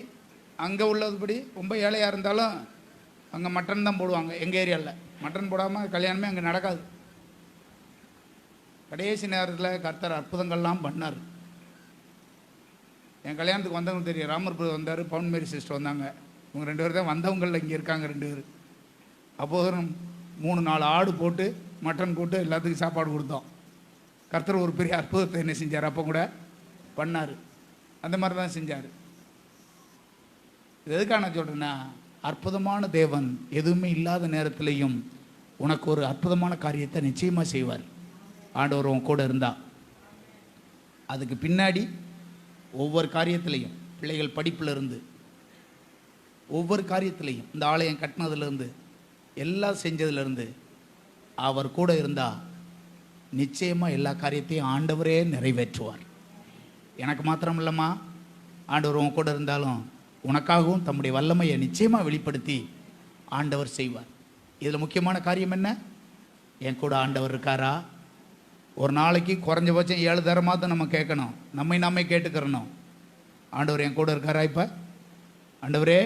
அங்கே உள்ளதுபடி ரொம்ப ஏழையாக இருந்தாலும் அங்கே மட்டன் தான் போடுவாங்க. எங்கள் ஏரியாவில் மட்டன் போடாமல் கல்யாணமே அங்கே நடக்காது. கடைசி நேரத்தில் கர்த்தர் அற்புதங்கள்லாம் பண்ணார். என் கல்யாணத்துக்கு வந்தவங்க தெரியும், ராமர் பிரதர் வந்தார், பவுன் மேரி சிஸ்டர் வந்தாங்க. இவங்க 2 பேர் தான் வந்தவங்களில் இங்கே இருக்காங்க 2 பேர். அப்போது 3-4 ஆடு போட்டு மட்டன் போட்டு எல்லாத்துக்கும் சாப்பாடு கொடுத்தோம். கர்த்தர் ஒரு பெரிய அற்புதத்தை என்ன செஞ்சார், அப்போ கூட பண்ணார். அந்த மாதிரி தான் செஞ்சார். இது எதுக்காக நான் சொல்கிறேன்னா, அற்புதமான தேவன் எதுவுமே இல்லாத நேரத்திலையும் உனக்கு ஒரு அற்புதமான காரியத்தை நிச்சயமாக செய்வார். ஆண்டவர் உன் கூட இருந்தால் அதுக்கு பின்னாடி ஒவ்வொரு காரியத்திலையும், பிள்ளைகள் படிப்பிலிருந்து ஒவ்வொரு காரியத்திலையும், இந்த ஆலயம் கட்டினதுலேருந்து எல்லாம் செஞ்சதுலேருந்து அவர் கூட இருந்தால் நிச்சயமாக எல்லா காரியத்தையும் ஆண்டவரே நிறைவேற்றுவார். எனக்கு மாத்திரம் இல்லைம்மா, ஆண்டவர் உன் கூட இருந்தாலும் உனக்காகவும் தம்முடைய வல்லமையை நிச்சயமாக வெளிப்படுத்தி ஆண்டவர் செய்வார். இதில் முக்கியமான காரியம் என்ன, என் கூட ஆண்டவர் இருக்காரா? ஒரு நாளைக்கு குறைஞ்சபட்சம் 7 தரமாவது நம்ம கேட்கணும், நாமே கேட்டுக்கிறணும். ஆண்டவர் என் கூட இருக்காரா? இப்போ ஆண்டவரே,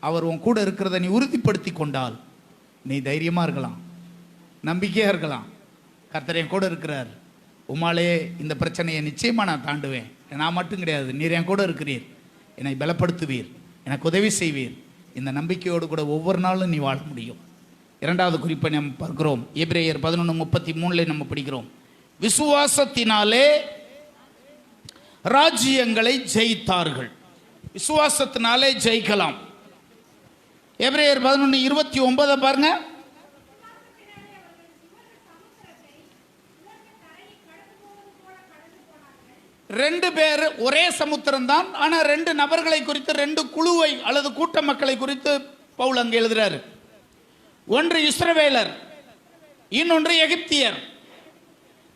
அவர் உன் கூட இருக்கிறத நீ உறுதிப்படுத்தி கொண்டால் நீ தைரியமாக இருக்கலாம், நம்பிக்கையாக இருக்கலாம். கர்த்தர் என் கூட இருக்கிறார், உமாலே இந்த பிரச்சனையை நிச்சயமாக நான் தாண்டுவேன். நான் மட்டும் கிடையாது, நீர் என் கூட இருக்கிறீர், என்னை பலப்படுத்துவீர், எனக்கு உதவி செய்வீர். இந்த நம்பிக்கையோடு கூட ஒவ்வொரு நாளும் நீ வாழ முடியும். இரண்டாவது குறிப்பை நம்ம பார்க்கிறோம். எபிரேயர் 11:33 நம்ம படிக்கிறோம், விசுவாசத்தினாலே ராஜ்யங்களை ஜெயித்தார்கள். விசுவாசத்தினாலே ஜெயிக்கலாம். எபிரேயர் 11:29 பாருங்க. ரெண்டு பேர் ஒரே சமுத்திரம் தான், ஆனா 2 நபர்களை குறித்து 2 குழுவை அல்லது கூட்ட மக்களை குறித்து பவுல் அங்கே எழுதுறாரு. ஒன்று இஸ்ரவேலர், இன்னொன்று எகிப்தியர்.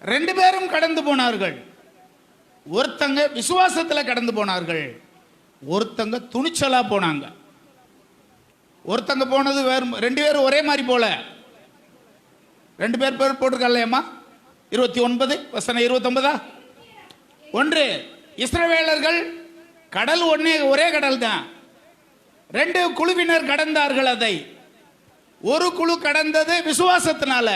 2 பேரும் கடந்து போனார்கள். ஒருத்தங்க விசுவாசத்துல கடந்து போனார்கள், ஒருத்தங்க துணிச்சலா போனாங்க. ஒருத்தங்க போனது வேறு, 2 பேரும் ஒரே மாதிரி போல. 2 பேர் போட்டிருக்கலையம்மா 29:29. ஒன்று இஸ்ரவேலர்கள், கடல் ஒரே கடல் தான். 2 குழுவினர் கடந்தார்கள். அதை ஒரு குழு கடந்தது விசுவாசத்தினால,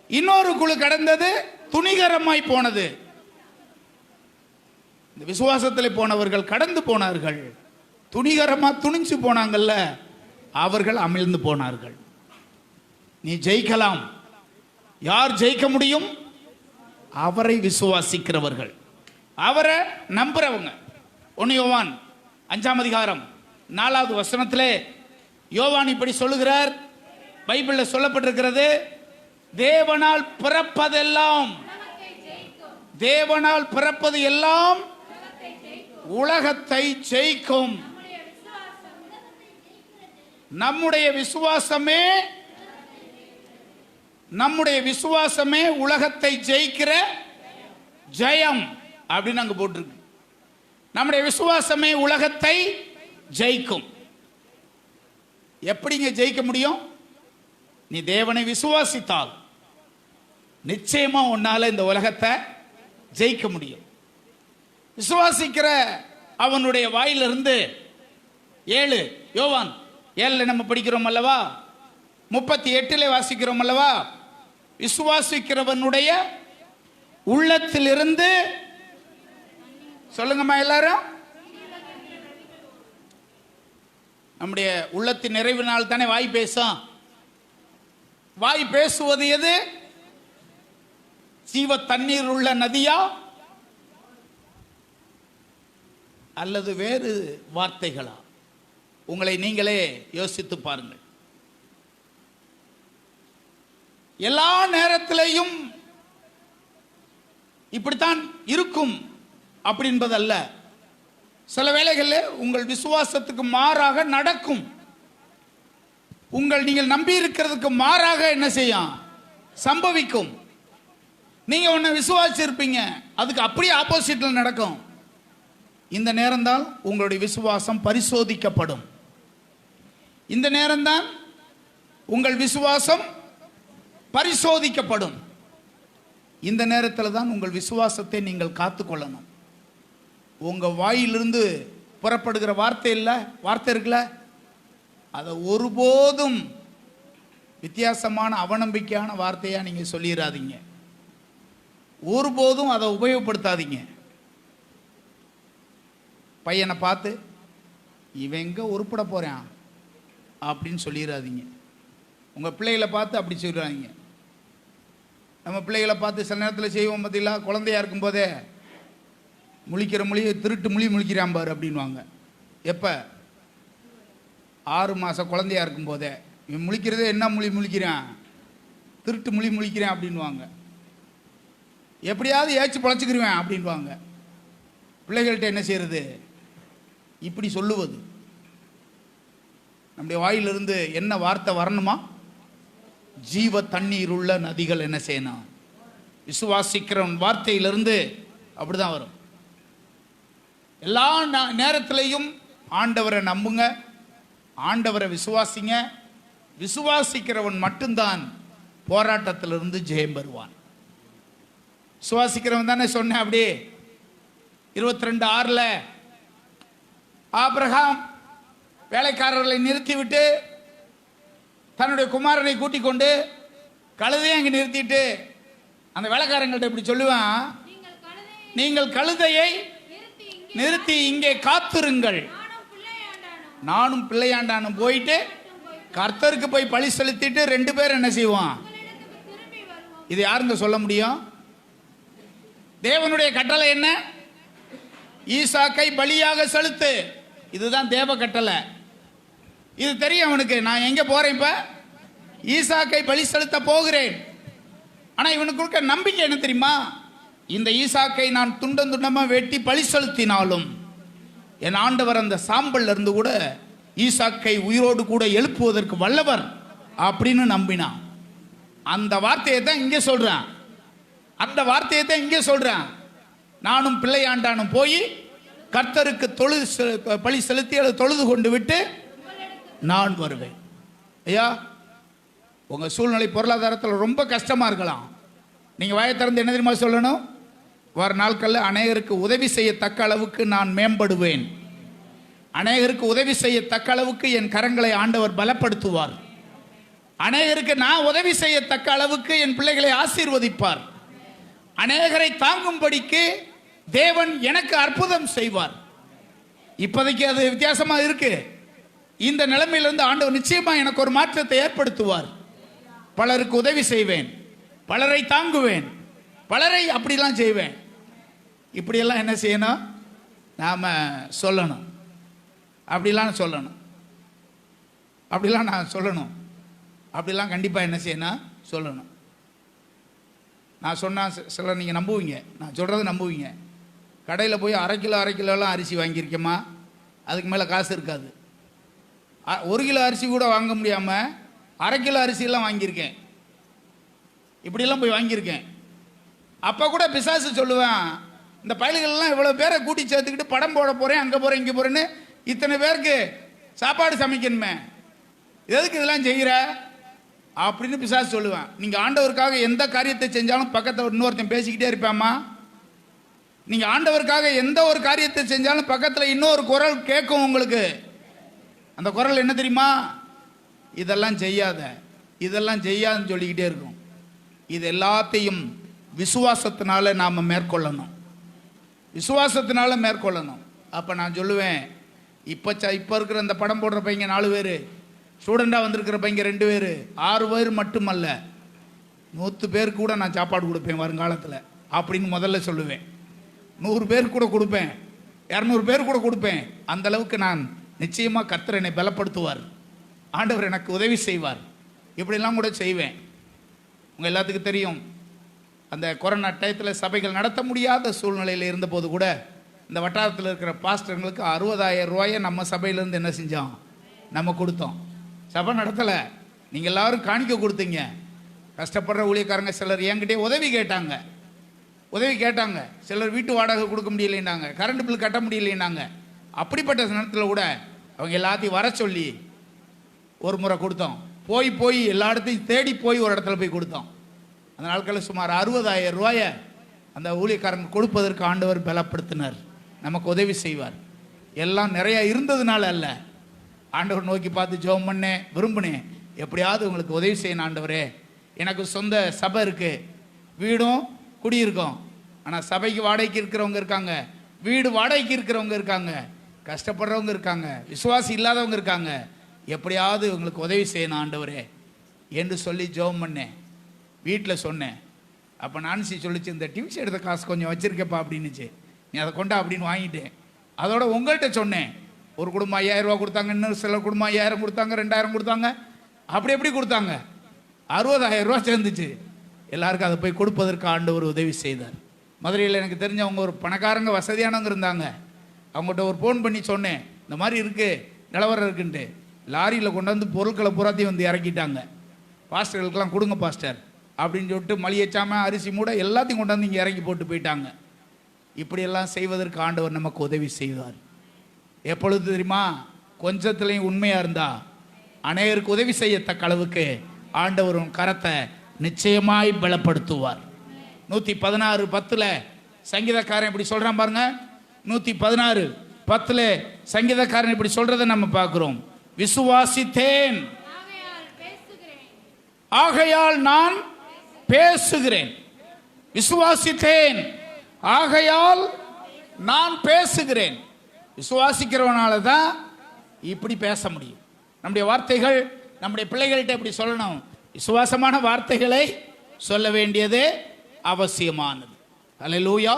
இன்னொரு குழு கடந்தது துணிகரமாய் போனது. இந்த விசுவாசத்தில் போனவர்கள் கடந்து போனார்கள், துணிகரமா துணிஞ்சு போனாங்கல்ல, அவர்கள் அமிழ்ந்து போனார்கள். நீ ஜெயிக்கலாம். யார் ஜெயிக்க முடியும்? அவரை விசுவாசிக்கிறவர்கள், அவரை நம்புறவங்க. 1 யோவான் 5:4 யோவான் இப்படி சொல்லுகிறார். பைபிளில் சொல்லப்பட்டிருக்கிறது, தேவனால் பிறப்பதெல்லாம், தேவனால் பிறப்பது எல்லாம் உலகத்தை ஜெயிக்கும். நம்முடைய விசுவாசமே உலகத்தை ஜெயிக்கிற ஜெயம் அப்படின்னு அங்க போட்டிருக்கு. நம்முடைய விசுவாசமே உலகத்தை ஜெயிக்கும். எப்படிங்க ஜெயிக்க முடியும்? நீ தேவனை விசுவாசித்தால் நிச்சயமா உன்னால இந்த உலகத்தை ஜெயிக்க முடியும். விசுவாசிக்கிற அவனுடைய வாயிலிருந்து 7 யோவான் 7 நம்ம படிக்கிறோம் அல்லவா, 38 வாசிக்கிறோம் அல்லவா, விசுவாசிக்கிறவனுடைய உள்ளத்திலிருந்து, சொல்லுங்கம்மா எல்லாரும், நம்முடைய உள்ளத்தின் நிறைவினால் தானே வாய் பேசும். வாய் பேசுவது எது? ஜீவ தண்ணீர் உள்ள நதியா அல்லது வேறு வார்த்தைகளா? உங்களை நீங்களே யோசித்து பாருங்கள். எல்லா நேரத்திலையும் இப்படித்தான் இருக்கும் அப்படி என்பதல்ல. சில வேளைகளில் உங்கள் விசுவாசத்துக்கு மாறாக நடக்கும். நீங்கள் நம்பி இருக்கிறதுக்கு மாறாக என்ன செய்யும்? சம்பவிக்கும். நீங்க ஒன்னு விசுவாசிச்சிருப்பீங்க, அதுக்கு அப்படியே ஆப்போசிட்ல நடக்கும். இந்த நேரம்தான் உங்களுடைய விசுவாசம் பரிசோதிக்கப்படும். இந்த நேரம்தான் உங்கள் விசுவாசம் பரிசோதிக்கப்படும். இந்த நேரத்தில் தான் உங்கள் விசுவாசத்தை நீங்கள் காத்துக்கொள்ளணும். உங்க வாயிலிருந்து புறப்படுகிற வார்த்தை இருக்குல்ல, அதை ஒருபோதும் வித்தியாசமான அவநம்பிக்கையான வார்த்தையா நீங்க சொல்லிடாதீங்க. ஒருபோதும் அதை உபயோகப்படுத்தாதீங்க. பையனை பார்த்து இவன் எங்க உருப்பட போறான் அப்படின்னு சொல்லிடாதீங்க. உங்க பிள்ளைகளை பார்த்து அப்படி சொல்றாதீங்க. நம்ம பிள்ளைகளை பார்த்து சில நேரத்தில் செய்வோம் பார்த்தீங்களா, குழந்தையா இருக்கும் போதே முழிக்கிற மொழியை திருட்டு முழிக்கிறான் பாரு அப்படின்வாங்க. எப்போ? 6 மாதம் குழந்தையா இருக்கும் போதே இவன் முழிக்கிறதே என்ன முழிக்கிறான், திருட்டு முழிக்கிறேன் அப்படின்வாங்க. எப்படியாவது ஏச்சு பொழைச்சிக்கிருவேன் அப்படின்வாங்க. பிள்ளைகள்கிட்ட என்ன செய்யறது? இப்படி சொல்லுவது. நம்முடைய வாயிலிருந்து என்ன வார்த்தை வரணுமா? ஜீவ தண்ணீர் உள்ள நதிகள் என்ன செய்யணும்? விசுவாசிக்கிற வார்த்தையிலிருந்து அப்படிதான் வரும். எல்லா நேரத்திலையும் ஆண்டவரை நம்புங்க, ஆண்டவரை விசுவாசிங்க. விசுவாசிக்கிறவன் மட்டும்தான் போராட்டத்திலிருந்து ஜெயம் பெறுவான். சுவாசிக்கிறவன் தானே சொன்னேன். அப்படியே 22:6 ஆபிரகாம் வேலைக்காரர்களை நிறுத்திவிட்டு தன்னுடைய குமாரனை கூட்டிக் கொண்டு கழுதையை அங்கே நிறுத்திட்டு அந்த வேலைக்காரங்கள்ட்ட இப்படி சொல்லுவான், நீங்கள் கழுதையை நிறுத்தி இங்கே காத்திருங்கள், நானும் பிள்ளையாண்டானும் போயிட்டு கர்த்தருக்கு போய் பழி செலுத்திட்டு 2 பேர் என்ன செய்வான். இது யாருங்க சொல்ல முடியும்? தேவனுடைய கட்டளை என்ன? ஈசாக்கை பலியாக செலுத்து. இதுதான் தேவ கட்டளை. இது தெரியும் அவனுக்கு. நான் எங்க போறேன்? இப்ப ஈசாக்கை பலி செலுத்த போகிறேன். ஆனா இவனுக்கு இருக்க நம்பிக்கை என்ன தெரியுமா? இந்த ஈசாக்கை நான் துண்டம் துண்டமா வெட்டி பலி செலுத்தினாலும் என் ஆண்டவர் அந்த சாம்பல்ல இருந்து கூட ஈசாக்கை உயிரோடு கூட எழுப்புவதற்கு வல்லவர் அப்படின்னு நம்பினான். அந்த வார்த்தையை தான் இங்கே சொல்றான். அந்த வார்த்தையை தான் இங்கே சொல்றான். நானும் பிள்ளையாண்டானும் போய் கர்த்தருக்கு பலி செலுத்தி அதை தொழுது கொண்டு விட்டு நான் வருவேன். ஐயா, உங்க சூழ்நிலை பொருளாதாரத்தில் ரொம்ப கஷ்டமா இருக்கலாம். நீங்க வாயை திறந்து என்ன தெரியுமா சொல்லணும்? வர நாட்களில் அநேகருக்கு உதவி செய்யத்தக்க அளவுக்கு நான் மேம்படுவேன், அநேகருக்கு உதவி செய்யத்தக்க அளவுக்கு என் கரங்களை ஆண்டவர் பலப்படுத்துவார், அநேகருக்கு நான் உதவி செய்யத்தக்க அளவுக்கு என் பிள்ளைகளை ஆசீர்வதிப்பார், அநேகரை தாங்கும்படிக்கு தேவன் எனக்கு அற்புதம் செய்வார். இப்போதைக்கு அது வித்தியாசமா இருக்கு. இந்த நிலைமையிலிருந்து ஆண்டவர் நிச்சயமா எனக்கு ஒரு மாற்றத்தை ஏற்படுத்துவார். பலருக்கு உதவி செய்வேன், பலரை தாங்குவேன், பலரை அப்படிலாம் செய்வேன். இப்படியெல்லாம் என்ன செய்யணும்? நாம சொல்லணும். அப்படிலாம் சொல்லணும். அப்படிலாம் நான் சொல்லணும். அப்படிலாம் கண்டிப்பாக என்ன செய்யணும்? சொல்லணும். நான் சொன்னால் சிலர் நீங்கள் நம்புவீங்க, நான் சொல்கிறத நம்புவீங்க. கடையில் போய் அரை கிலோலாம் அரிசி வாங்கியிருக்கேம்மா, அதுக்கு மேலே காசு இருக்காது. 1 கிலோ அரிசி கூட வாங்க முடியாமல் அரை கிலோ அரிசியெல்லாம் வாங்கியிருக்கேன். இப்படியெல்லாம் போய் வாங்கியிருக்கேன். அப்போ கூட பிசாசு சொல்லுவேன், இந்த பயல்கள்லாம் இவ்வளோ பேரை கூட்டி சேர்த்துக்கிட்டு படம் போட போகிறேன், அங்கே போகிறேன், இங்கே போகிறேன்னு இத்தனை பேருக்கு சாப்பாடு சமைக்கணுமே, எதுக்கு இதெல்லாம் செய்கிற அப்படின்னு பிசாசு சொல்லுவேன். நீங்கள் ஆண்டவருக்காக எந்த காரியத்தை செஞ்சாலும் பக்கத்தில் இன்னொருத்தன் பேசிக்கிட்டே இருப்பாம்மா. நீங்கள் ஆண்டவருக்காக எந்த ஒரு காரியத்தை செஞ்சாலும் பக்கத்தில் இன்னொரு குரல் கேட்கும் உங்களுக்கு. அந்த குரல் என்ன தெரியுமா? இதெல்லாம் செய்யாத, இதெல்லாம் செய்யாதுன்னு சொல்லிக்கிட்டே இருக்கும். இது எல்லாத்தையும் விசுவாசத்தினால நாம் மேற்கொள்ளணும், விசுவாசத்தினால மேற்கொள்ளணும். அப்போ நான் சொல்லுவேன், இப்போ இருக்கிற இந்த படம் போடுற பையங்க 4 பேர், ஸ்டூடெண்டாக வந்திருக்கிற பையங்க 2 பேர், 6 பேர் மட்டுமல்ல 100 பேருக்கு கூட நான் சாப்பாடு கொடுப்பேன் வருங்காலத்தில் அப்படின்னு முதல்ல சொல்லுவேன். 100 பேருக்கு கூட கொடுப்பேன், 200 பேர் கூட கொடுப்பேன். அந்த அளவுக்கு நான் நிச்சயமாக கர்த்தர் என்னை பலப்படுத்துவார், ஆண்டவர் எனக்கு உதவி செய்வார். இப்படிலாம் கூட செய்வேன். உங்கள் எல்லாத்துக்கும் தெரியும், அந்த கொரோனா டயத்தில் சபைகள் நடத்த முடியாத சூழ்நிலையில் இருந்தபோது கூட இந்த வட்டாரத்தில் இருக்கிற பாஸ்டர்களுக்கு 60,000 ரூபாயை நம்ம சபையிலேருந்து என்ன செஞ்சோம்? நம்ம கொடுத்தோம். சபை நடத்தலை, நீங்கள் எல்லாரும் காணிக்க கொடுத்தீங்க. கஷ்டப்படுற ஊழியக்காரங்க சிலர் என்கிட்டே உதவி கேட்டாங்க. சிலர் வீட்டு வாடகை கொடுக்க முடியலைன்னாங்க, கரண்ட் பில் கட்ட முடியலைன்னாங்க. அப்படிப்பட்ட நேரத்தில் கூட அவங்க எல்லாத்தையும் வர சொல்லி ஒரு முறை கொடுத்தோம். போய் எல்லா இடத்தையும் தேடி போய் ஒரு இடத்துல போய் கொடுத்தோம். அந்த நாட்களில் சுமார் 60,000 ரூபாயை அந்த ஊழியக்காரங்க கொடுப்பதற்கு ஆண்டவர் பலப்படுத்தினார், நமக்கு உதவி செய்வார். எல்லாம் நிறையா இருந்ததுனால அல்ல, ஆண்டவர் நோக்கி பார்த்து ஜெபம் பண்ணேன், விரும்பினேன், எப்படியாவது உங்களுக்கு உதவி செய்யணும் ஆண்டவரே. எனக்கு சொந்த சபை இருக்குது, வீடும் குடியிருக்கோம். ஆனால் சபைக்கு வாடகைக்கு இருக்கிறவங்க இருக்காங்க, வீடு வாடகைக்கு இருக்கிறவங்க இருக்காங்க, கஷ்டப்படுறவங்க இருக்காங்க, விசுவாசி இல்லாதவங்க இருக்காங்க. எப்படியாவது உங்களுக்கு உதவி செய்யணும் ஆண்டவரே என்று சொல்லி ஜெபம் பண்ணேன். வீட்டில் சொன்னேன். அப்போ நான்சி சொல்லிச்சு, இந்த டிவிசி எடுத்த காசு கொஞ்சம் வச்சுருக்கப்பா அப்படின்னுச்சு. நீ அதை கொண்டா அப்படின்னு வாங்கிட்டேன். அதோட உங்கள்கிட்ட சொன்னேன். ஒரு குடும்பம் 5,000 ரூபா கொடுத்தாங்க, இன்னொரு சில குடும்பம் 5,000 கொடுத்தாங்க, 2,000 கொடுத்தாங்க, அப்படி எப்படி கொடுத்தாங்க. 60,000 ரூபா சேர்ந்துச்சு. எல்லாருக்கும் அதை போய் கொடுப்பதற்கு ஆண்டவர் உதவி செய்தார். மதுரையில் எனக்கு தெரிஞ்சவங்க ஒரு பணக்காரங்க வசதியானவங்க இருந்தாங்க. அவங்ககிட்ட ஒரு ஃபோன் பண்ணி சொன்னேன், இந்த மாதிரி இருக்குது, நிலவரம் இருக்குன்ட்டு. லாரியில் கொண்டாந்து பொருட்களை பூராத்தையும் வந்து இறக்கிட்டாங்க. பாஸ்டர்களுக்கெல்லாம் கொடுங்க பாஸ்டர் அப்படின்னு சொல்லிட்டு மளிகைச்சாம அரிசி மூட எல்லாத்தையும் கொண்டாந்து இங்கே இறக்கி போட்டு போயிட்டாங்க. இப்படியெல்லாம் செய்வதற்கு ஆண்டவர் நமக்கு உதவி செய்வார். எப்பொழுது தெரியுமா? கொஞ்சத்துலேயும் உண்மையாக இருந்தால் அநேகருக்கு உதவி செய்யத்தக்க அளவுக்கு ஆண்டவர் உன் கரத்தை நிச்சயமாய் பலப்படுத்துவார். 116:10 சங்கீதக்காரன் இப்படி சொல்றான் பாருங்க. 116:10 சங்கீதக்காரன் இப்படி சொல்றதை நம்ம பார்க்கிறோம். விசுவாசித்தேன், ஆகையால் நான் பேசுகிறேன். விசுவாசித்தேன், ஆகையால் நான் பேசுகிறேன். விசுவாசிக்கிறவனால தான் இப்படி பேச முடியும். நம்முடைய வார்த்தைகள் நம்முடைய பிள்ளைகள்கிட்ட இப்படி சொல்லணும். விசுவாசமான வார்த்தைகளை சொல்ல வேண்டியது அவசியமானது. அல்லேலூயா.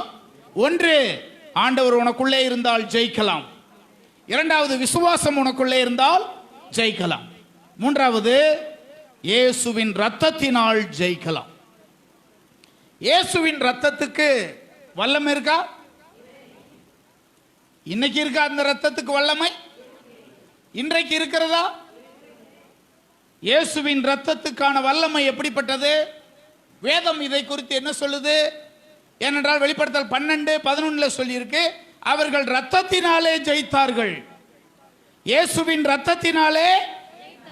ஒன்று, ஆண்டவர் உனக்குள்ளே இருந்தால் ஜெயிக்கலாம். இரண்டாவது, விசுவாசம் உனக்குள்ளே இருந்தால் ஜெயிக்கலாம். மூன்றாவது, இயேசுவின் இரத்தத்தினால் ஜெயிக்கலாம். இயேசுவின் இரத்தத்துக்கு வல்லமை இருக்கா? இன்னைக்கு இருக்கா அந்த இரத்தத்துக்கு வல்லமை? இன்றைக்கு இருக்கிறதா? இயேசுவின் இரத்தத்துக்கான வல்லமை எப்படிப்பட்டது? வேதம் இதை குறித்து என்ன சொல்லுது? ஏனென்றால் வெளிப்படுத்தல் 12:11 சொல்லியிருக்கு, அவர்கள் இரத்தத்தினாலே ஜெயித்தார்கள். இயேசுவின் இரத்தத்தினாலே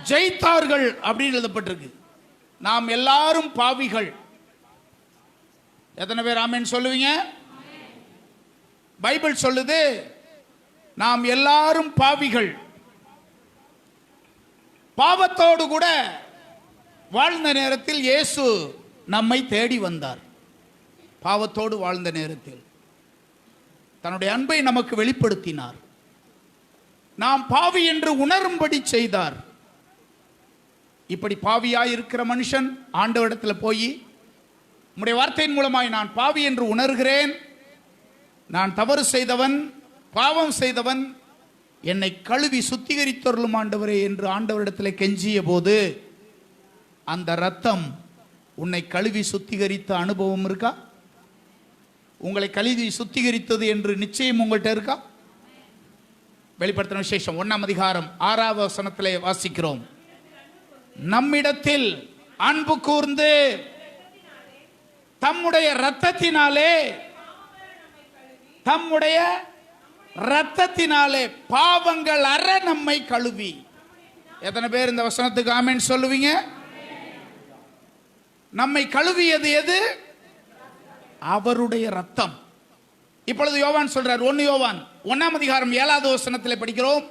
ஜெயித்தார்கள் அப்படின்னு எழுதப்பட்டிருக்கு. நாம் எல்லாரும் பாவிகள். எத்தனை பேர் ஆமென் சொல்லுவீங்க? பைபிள் சொல்லுது நாம் எல்லாரும் பாவிகள். பாவத்தோடு கூட வாழ்ந்த நேரத்தில் இயேசு நம்மை தேடி வந்தார். பாவத்தோடு வாழ்ந்த நேரத்தில் தன்னுடைய அன்பை நமக்கு வெளிப்படுத்தினார். நாம் பாவி என்று உணரும்படி செய்தார். இப்படி பாவியாய் இருக்கிற மனுஷன் ஆண்டவரிடத்தில் போய், உம்முடைய வார்த்தையின் மூலமாய் நான் பாவி என்று உணர்கிறேன், நான் தவறு செய்தவன், பாவம் செய்தவன், என்னை கழுவி சுத்திகரித்தருளும் ஆண்டவரே என்று ஆண்டவரிடத்தில் கெஞ்சிய போது, அந்த இரத்தம் உன்னை கழுவி சுத்திகரித்த அனுபவம் இருக்கா? உங்களை கழுவி சுத்திகரித்தது என்று நிச்சயம் உங்கள்கிட்ட இருக்கா? வெளிப்படுத்தின விசேஷம் 1:6 வாசிக்கிறோம். நம்மிடத்தில் அன்பு கூர்ந்து தம்முடைய இரத்தத்தினாலே பாவங்கள் அற நம்மை கழுவி. எத்தனை பேர் இந்த வசனத்துக்கு ஆமென் சொல்லுவீங்க? நம்மை கழுவியது எது? அவருடைய இரத்தம். இப்பொழுது யோவான் சொல்றார். 1 யோவான் 1:7 படிக்கிறோம்.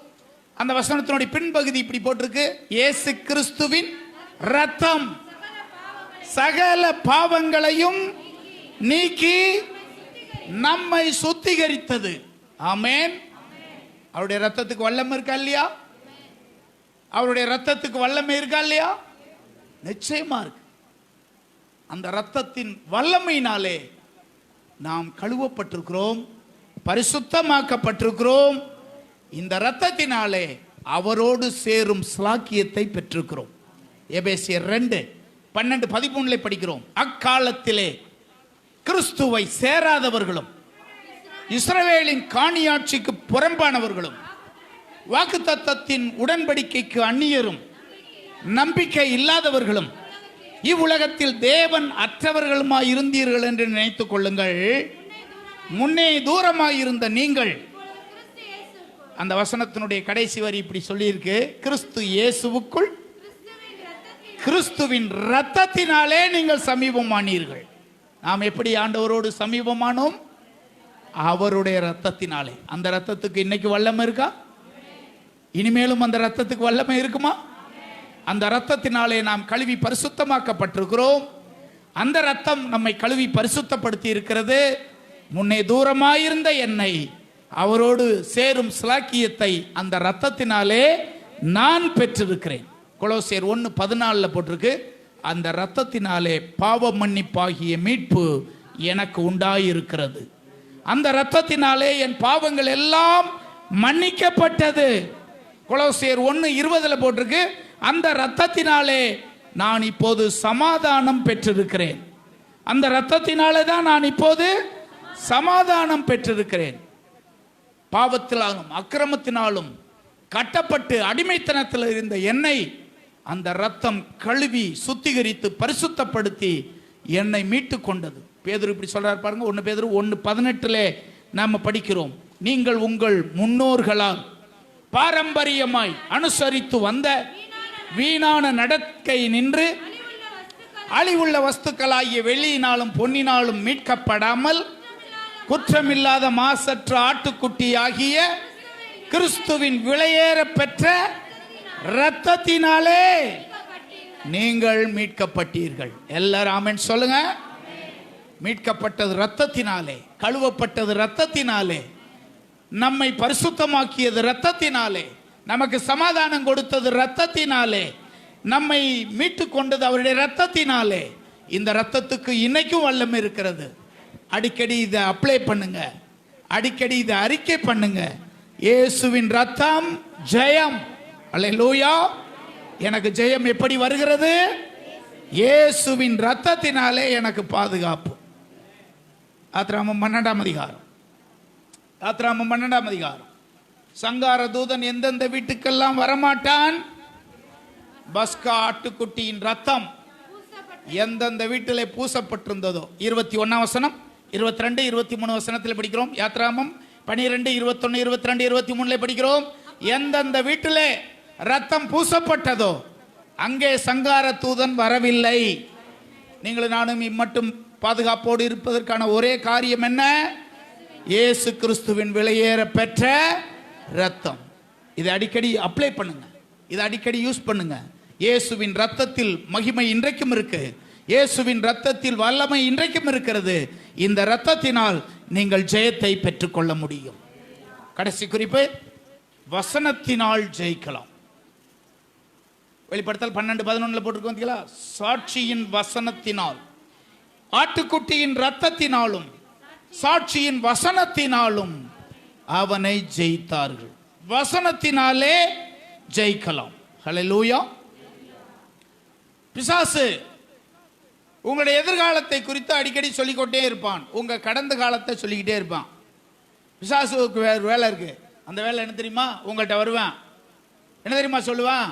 அந்த வசனத்தினுடைய பின்பகுதி இப்படி போட்டிருக்கு, இயேசு கிறிஸ்துவின் இரத்தம் சகல பாவங்களையும் நீக்கி நம்மை சுத்திகரித்தது. ஆமென். அவருடைய இரத்தத்துக்கு வல்லமை இருக்கா இல்லையா? அவருடைய இரத்தத்துக்கு வல்லமை இருக்கா இல்லையா? நிச்சயமா இருக்கு. அந்த இரத்தத்தின் வல்லமையினாலே நாம் கழுவப்பட்டிருக்கிறோம், பரிசுத்தமாக்கப்பட்டிருக்கிறோம். இந்த இரத்தத்தினாலே அவரோடு சேரும் ஸ்லாக்கியத்தை பெற்றிருக்கிறோம். எபேசியர் 2:12-13 படிக்கிறோம். அக்காலத்திலே கிறிஸ்துவை சேராதவர்களும் இஸ்ரவேலின் காணியாட்சிக்கு புறம்பானவர்களும் வாக்குத்தத்தத்தின் உடன்படிக்கைக்கு அந்நியரும் நம்பிக்கை இல்லாதவர்களும் இவ்வுலகத்தில் தேவன் அற்றவர்களுமாய் இருந்தீர்கள் என்று நினைத்துக் கொள்ளுங்கள். முன்னே தூரமாயிருந்த நீங்கள், அந்த வசனத்தினுடைய கடைசி வரி இப்படி சொல்லியிருக்கு, கிறிஸ்து இயேசுவுக்குள் கிறிஸ்துவின் இரத்தத்தினாலே நீங்கள் சமீபமானீர்கள். நாம் எப்படி ஆண்டவரோடு சமீபமானோம்? அவருடைய இரத்தத்தினாலே. அந்த இரத்தத்துக்கு இன்னைக்கு வல்லமை இருக்கா? இனிமேலும் அந்த இரத்தத்துக்கு வல்லமை இருக்குமா? அந்த இரத்தத்தினாலே நாம் கழுவி பரிசுத்தமாக்கப்பட்டிருக்கிறோம். அந்த இரத்தம் நம்மை கழுவி பரிசுத்தப்படுத்தி இருக்கிறது. முன்னே தூரமாயிருந்த என்னை அவரோடு சேரும் ஸ்லாக்கியத்தை அந்த இரத்தத்தினாலே நான் பெற்றிருக்கிறேன். கொலோசியர் 1:14 போட்டிருக்கு, அந்த இரத்தத்தினாலே பாவ மன்னிப்பாகிய மீட்பு எனக்கு உண்டாயிருக்கிறது. அந்த இரத்தத்தினாலே என் பாவங்கள் எல்லாம் மன்னிக்கப்பட்டது. கொலோசியர் 1:20 போட்டிருக்கு, அந்த இரத்தத்தினாலே நான் இப்போது சமாதானம் பெற்றிருக்கிறேன். அந்த இரத்தத்தினாலே தான் நான் இப்போது சமாதானம் பெற்றிருக்கிறேன். பாவத்தினாலும் அக்கிரமத்தினாலும் கட்டப்பட்டு அடிமைத்தனத்தில் இருந்த என்னை அந்த இரத்தம் கழுவி சுத்திகரித்து பரிசுத்தப்படுத்தி என்னை மீட்டு கொண்டது. பேதுரு இப்படி சொல்றார் பாருங்க. 1 பேதுரு 1:18 நாம படிக்கிறோம், நீங்கள் உங்கள் முன்னோர்களால் பாரம்பரியமாய் அனுசரித்து வந்த வீணான நடக்கை நின்று அழிவுள்ள வஸ்துக்களாகிய வெள்ளியினாலும் பொன்னினாலும் மீட்கப்படாமல் குற்றமில்லாத மாசற்ற ஆட்டுக்குட்டி ஆகிய கிறிஸ்துவின் விலையேற பெற்ற இரத்தத்தினாலே நீங்கள் மீட்கப்பட்டீர்கள். எல்லாரும் ஆமென் சொல்லுங்க. மீட்கப்பட்டது இரத்தத்தினாலே, கழுவப்பட்டது இரத்தத்தினாலே, நம்மை பரிசுத்தமாக்கியது இரத்தத்தினாலே, நமக்கு சமாதானம் கொடுத்தது இரத்தத்தினாலே, நம்மை மீட்டு கொண்டது அவருடைய இரத்தத்தினாலே. இந்த இரத்தத்துக்கு இன்னைக்கும் வல்லமை இருக்கிறது. அடிக்கடி இதை அப்ளை பண்ணுங்க, அடிக்கடி இதை அறிக்கை பண்ணுங்க. இயேசுவின் இரத்தம் ஜெயம். அல்லேலூயா. எனக்கு ஜெயம் எப்படி வருகிறது? இயேசுவின் இரத்தத்தினாலே எனக்கு பாதுகாப்பு. யாத்ராகமம் 12ஆம் அதிகாரம், யாத்ராகமம் 12ஆம் அதிகாரம். சங்கார தூதன் எந்தெந்த வீட்டுக்கெல்லாம் வரமாட்டான்? பஸ்கா ஆட்டுக்குட்டியின் ரத்தம் எந்தெந்த வீட்டிலே பூசப்பட்டிருந்ததோ. 21ஆம் வசனம், 22, 23 வசனத்தில் படிக்கிறோம். யாத்ராகமம் 12, 21, 22, 23 படிக்கிறோம். எந்தெந்த வீட்டிலே ரத்தம் பூசப்பட்டதோ அங்கே சங்கார தூதன் வரவில்லை. நீங்களும் நானும் இம்மட்டும் பாதுகாப்போடு இருப்பதற்கான ஒரே காரியம் என்ன? இயேசு கிறிஸ்துவின் விலையேற பெற்ற ரத்தம். இதை அடிக்கடி அப்ளை பண்ணுங்க, இதை அடிக்கடி யூஸ் பண்ணுங்க. இயேசுவின் ரத்தத்தில் மகிமை இன்றைக்கும் இருக்கு. இயேசுவின் ரத்தத்தில் வல்லமை இன்றைக்கும் இருக்கிறது. இந்த ரத்தத்தினால் நீங்கள் ஜெயத்தை பெற்றுக்கொள்ள முடியும். கடைசி குறிப்பு, வசனத்தினால் ஜெயிக்கலாம். வெளிப்படுத்தல் 12:11 போட்டிருக்கோம் பார்த்தீங்களா? சாட்சியின் வசனத்தினால், ஆட்டுக்குட்டியின் ரத்தத்தினாலும் சாட்சியின் வசனத்தினாலும் அவனை ஜெயித்தார்கள். வசனத்தினாலே ஜெயிக்கலாம். ஹல்லேலூயா. பிசாசு உங்களுடைய எதிர்காலத்தை குறித்து அடிக்கடி சொல்லிக்கொண்டே இருப்பான். உங்க கடந்த காலத்தை சொல்லிக்கிட்டே இருப்பான். பிசாசுக்கு வேறு வேலை இருக்கு. அந்த வேலை என்ன தெரியுமா? உங்கள்கிட்ட வருவான், என்ன தெரியுமா சொல்லுவான்?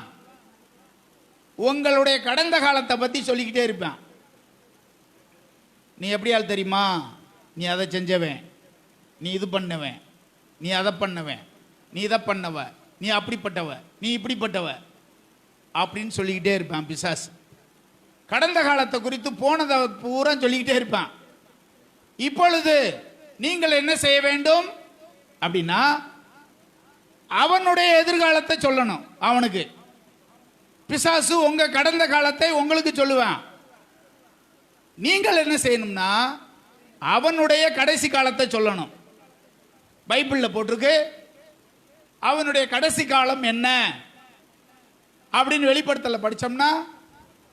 உங்களுடைய கடந்த காலத்தை பத்தி சொல்லிக்கிட்டே இருப்பான். நீ எப்படியால் தெரியுமா? நீ அதை செஞ்சவன், நீ இது பண்ணவன், நீ அதை பண்ணவன், நீ இதை பண்ணவ, நீ அப்படிப்பட்டவ, நீ இப்படிப்பட்டவ அப்படின்னு சொல்லிக்கிட்டே இருப்பான் பிசாசு. கடந்த காலத்தை குறித்து போனதை பூரா சொல்லிக்கிட்டே இருப்பான். இப்பொழுது நீங்கள் என்ன செய்ய வேண்டும் அப்படின்னா, அவனுடைய எதிர்காலத்தை சொல்லணும். அவனுக்கு பிசாசு உங்க கடந்த காலத்தை உங்களுக்கு சொல்லுவான். நீங்கள் என்ன செய்யணும்னா, அவனுடைய கடைசி காலத்தை சொல்லணும். பைபிள்ல போட்டிருக்கு, அவனுடைய கடைசி காலம் என்ன அப்படின்னு வெளிப்படுத்தல படிச்சோம்னா,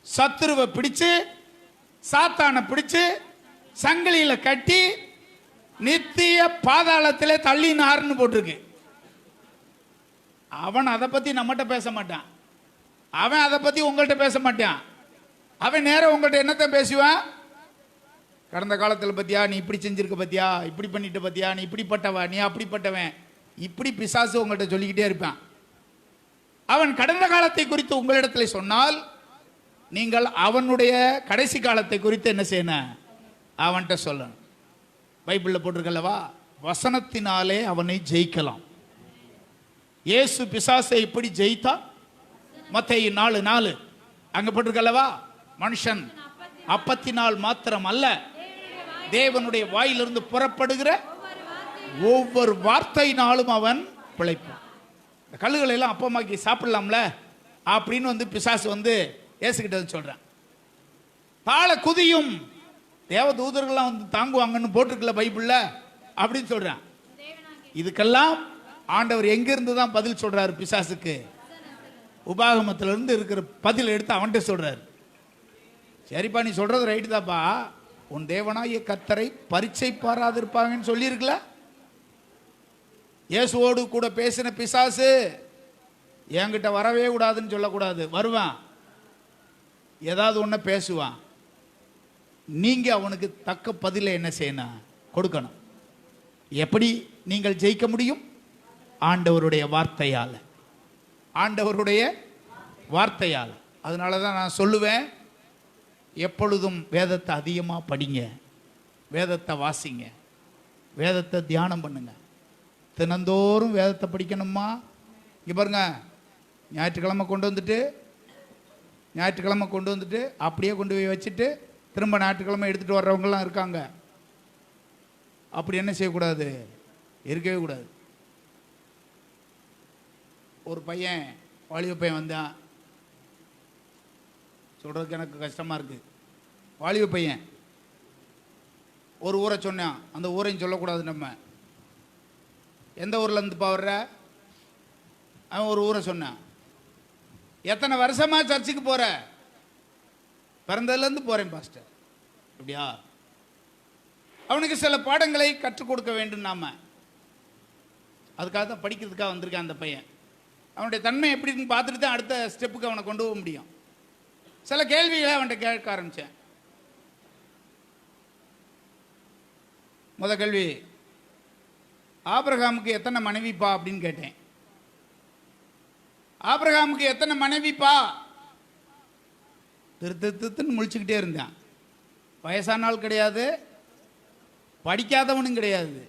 சத்துருவை பிடிச்சு, சாத்தானை பிடிச்சு சங்கிலியில கட்டி நித்திய பாதாளத்திலே தள்ளினார்னு போட்டிருக்கு. அவன் அதை பத்தி நம்மகிட்ட பேச மாட்டான். அவன் அதை பத்தி உங்கள்கிட்ட பேச மாட்டான். அவன் நேரம் உங்கள்கிட்ட என்னத்தை பேசுவான்? கடந்த காலத்தில் பத்தியா, நீ இப்படி செஞ்சிருக்க பத்தியா, இப்படி பண்ணிட்ட பத்தியா, நீ இப்படிப்பட்டவன், நீ அப்படிப்பட்டவன், இப்படி பிசாசு உங்கள்கிட்ட சொல்லிக்கிட்டே இருப்பான். அவன் கடந்த காலத்தை குறித்து உங்களிடத்தில் சொன்னால், நீங்கள் அவனுடைய கடைசி காலத்தை குறித்து என்ன செய்யணும்? அவன்கிட்ட சொல்லணும். பைபிளில் போட்டிருக்கல்லவா, வசனத்தினாலே அவனை ஜெயிக்கலாம். இயேசு பிசாசை இப்படி ஜெயித்தா? மத்தேயு 4:4 அங்க போட்டிருக்கல்லவா, மனுஷன் அப்பத்தினால் மாத்திரம் அல்ல, தேவனுடைய வாயிலிருந்து புறப்படுகிற ஒவ்வொரு வார்த்தையினாலும் அவன் பிழைப்பான். இந்த கல்லுகளை எல்லாம் அப்பமாக்கி சாப்பிடலாம்ல அப்படின்னு பிசாசு ஏசுகிட்ட சொல்றான். தாழ குதியும் தேவ தூதர்கள்லாம் தாங்குவாங்கன்னு போட்டிருக்கல பைபிள்ல அப்படின்னு சொல்றான். இதுக்கெல்லாம் ஆண்டவர் எங்கிருந்து தான் பதில் சொல்றாரு பிசாசுக்கு? உபாகமத்திலிருந்து இருக்கிற பதில் எடுத்து அவன்கிட்ட சொல்றாரு. சரிப்பா, நீ சொல்றது ரைட்டு தாப்பா, உன் தேவனாகிய கர்த்தரை பரீட்சை பாராதிருப்பாங்கன்னு சொல்லியிருக்கல. இயேசுவோடு கூட பேசின பிசாசு என்கிட்ட வரவே கூடாதுன்னு சொல்லக்கூடாது. வருவான், ஏதாவது ஒன்று பேசுவான். நீங்க அவனுக்கு தக்க பதிலை என்ன செய்யணும்? கொடுக்கணும். எப்படி நீங்கள் ஜெயிக்க முடியும்? ஆண்டவருடைய வார்த்தையால், ஆண்டவருடைய வார்த்தையால். அதனால தான் நான் சொல்லுவேன், எப்பொழுதும் வேதத்தை அதிகமாக படிங்க, வேதத்தை வாசிங்க, வேதத்தை தியானம் பண்ணுங்க. தினந்தோறும் வேதத்தை படிக்கணுமா? இங்கே பாருங்க, ஞாயிற்றுக்கிழமை கொண்டு வந்துட்டு ஞாயிற்றுக்கிழமை கொண்டு வந்துட்டு அப்படியே கொண்டு போய் வச்சுட்டு திரும்ப ஞாயிற்றுக்கிழமை எடுத்துகிட்டு வர்றவங்கலாம் இருக்காங்க. அப்படி என்ன செய்யக்கூடாது, இருக்கவே கூடாது. ஒரு பையன், வாலிப பையன் வந்தான், சொல்கிறதுக்கு எனக்கு கஷ்டமாக இருக்குது. வாலிப பையன் ஒரு ஊரை சொன்னான், அந்த ஊரையும் சொல்லக்கூடாது. நம்ம எந்த ஊர்லேருந்து வர்ற, அவன் ஒரு ஊரை சொன்னான். எத்தனை வருஷமாக சர்ச்சுக்கு போகிற? பிறந்ததுலேருந்து போகிறேன் பாஸ்டர். அப்படியா? அவனுக்கு சில பாடங்களை கற்றுக் கொடுக்க வேண்டும். நாம் அதுக்காக தான் படிக்கிறதுக்காக வந்திருக்கேன். அந்த பையன் அவனுடைய தன்மை எப்படின்னு பார்த்துட்டு தான் அடுத்த ஸ்டெப்புக்கு அவனை கொண்டு போக முடியும். சில கேள்விகளை அவன்கிட்ட கேட்க ஆரம்பித்தேன். முத கேள்வி, ஆபிரகாமுக்கு எத்தனை மனைவிப்பா அப்படின்னு கேட்டேன். ஆபிரகாமுக்கு எத்தனை மனைவிப்பா? திருத்துன்னு முழிச்சுக்கிட்டே இருந்தான். வயசானால் கிடையாது, படிக்காதவனும் கிடையாது,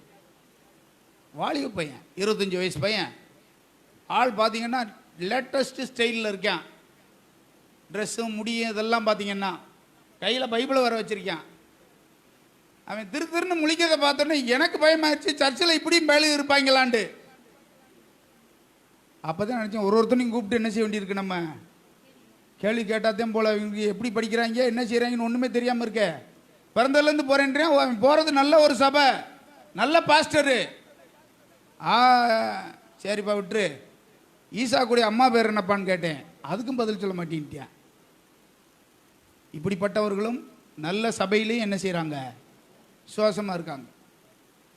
வாலிப பையன், 25 வயசு பையன். ஆள் பார்த்தீங்கன்னா லேட்டஸ்ட் ஸ்டைலில் இருக்கான். ட்ரெஸ்ஸும் முடியும் இதெல்லாம் பார்த்தீங்கன்னா கையில் பைபிளை வர வச்சுருக்கான். அவன் திருன்னு முழிக்கிறத பார்த்தோன்னே எனக்கு பயமாயிடுச்சு, சர்ச்சில் இப்படியும் பேலு இருப்பாங்களான்ட்டு. அப்போ தான் நினச்சேன், ஒருத்தனையும் கூப்பிட்டு என்ன செய்ய வேண்டியிருக்கு, நம்ம கேள்வி கேட்டாத்தையும் போல் இவங்க எப்படி படிக்கிறாங்க என்ன செய்கிறாங்கன்னு ஒன்றுமே தெரியாமல் இருக்க. பிறந்ததுலேருந்து போகிறேன்றேன். அவன் போகிறது நல்ல ஒரு சபை, நல்ல பாஸ்டரு. சரிப்பா விட்டுரு. ஈசா கூடிய அம்மா பேர் என்னப்பான்னு கேட்டேன், அதுக்கும் பதில் சொல்ல மாட்டேன்ட்டியா. இப்படிப்பட்டவர்களும் நல்ல சபையிலையும் என்ன செய்கிறாங்க, விசுவாசமாக இருக்காங்க.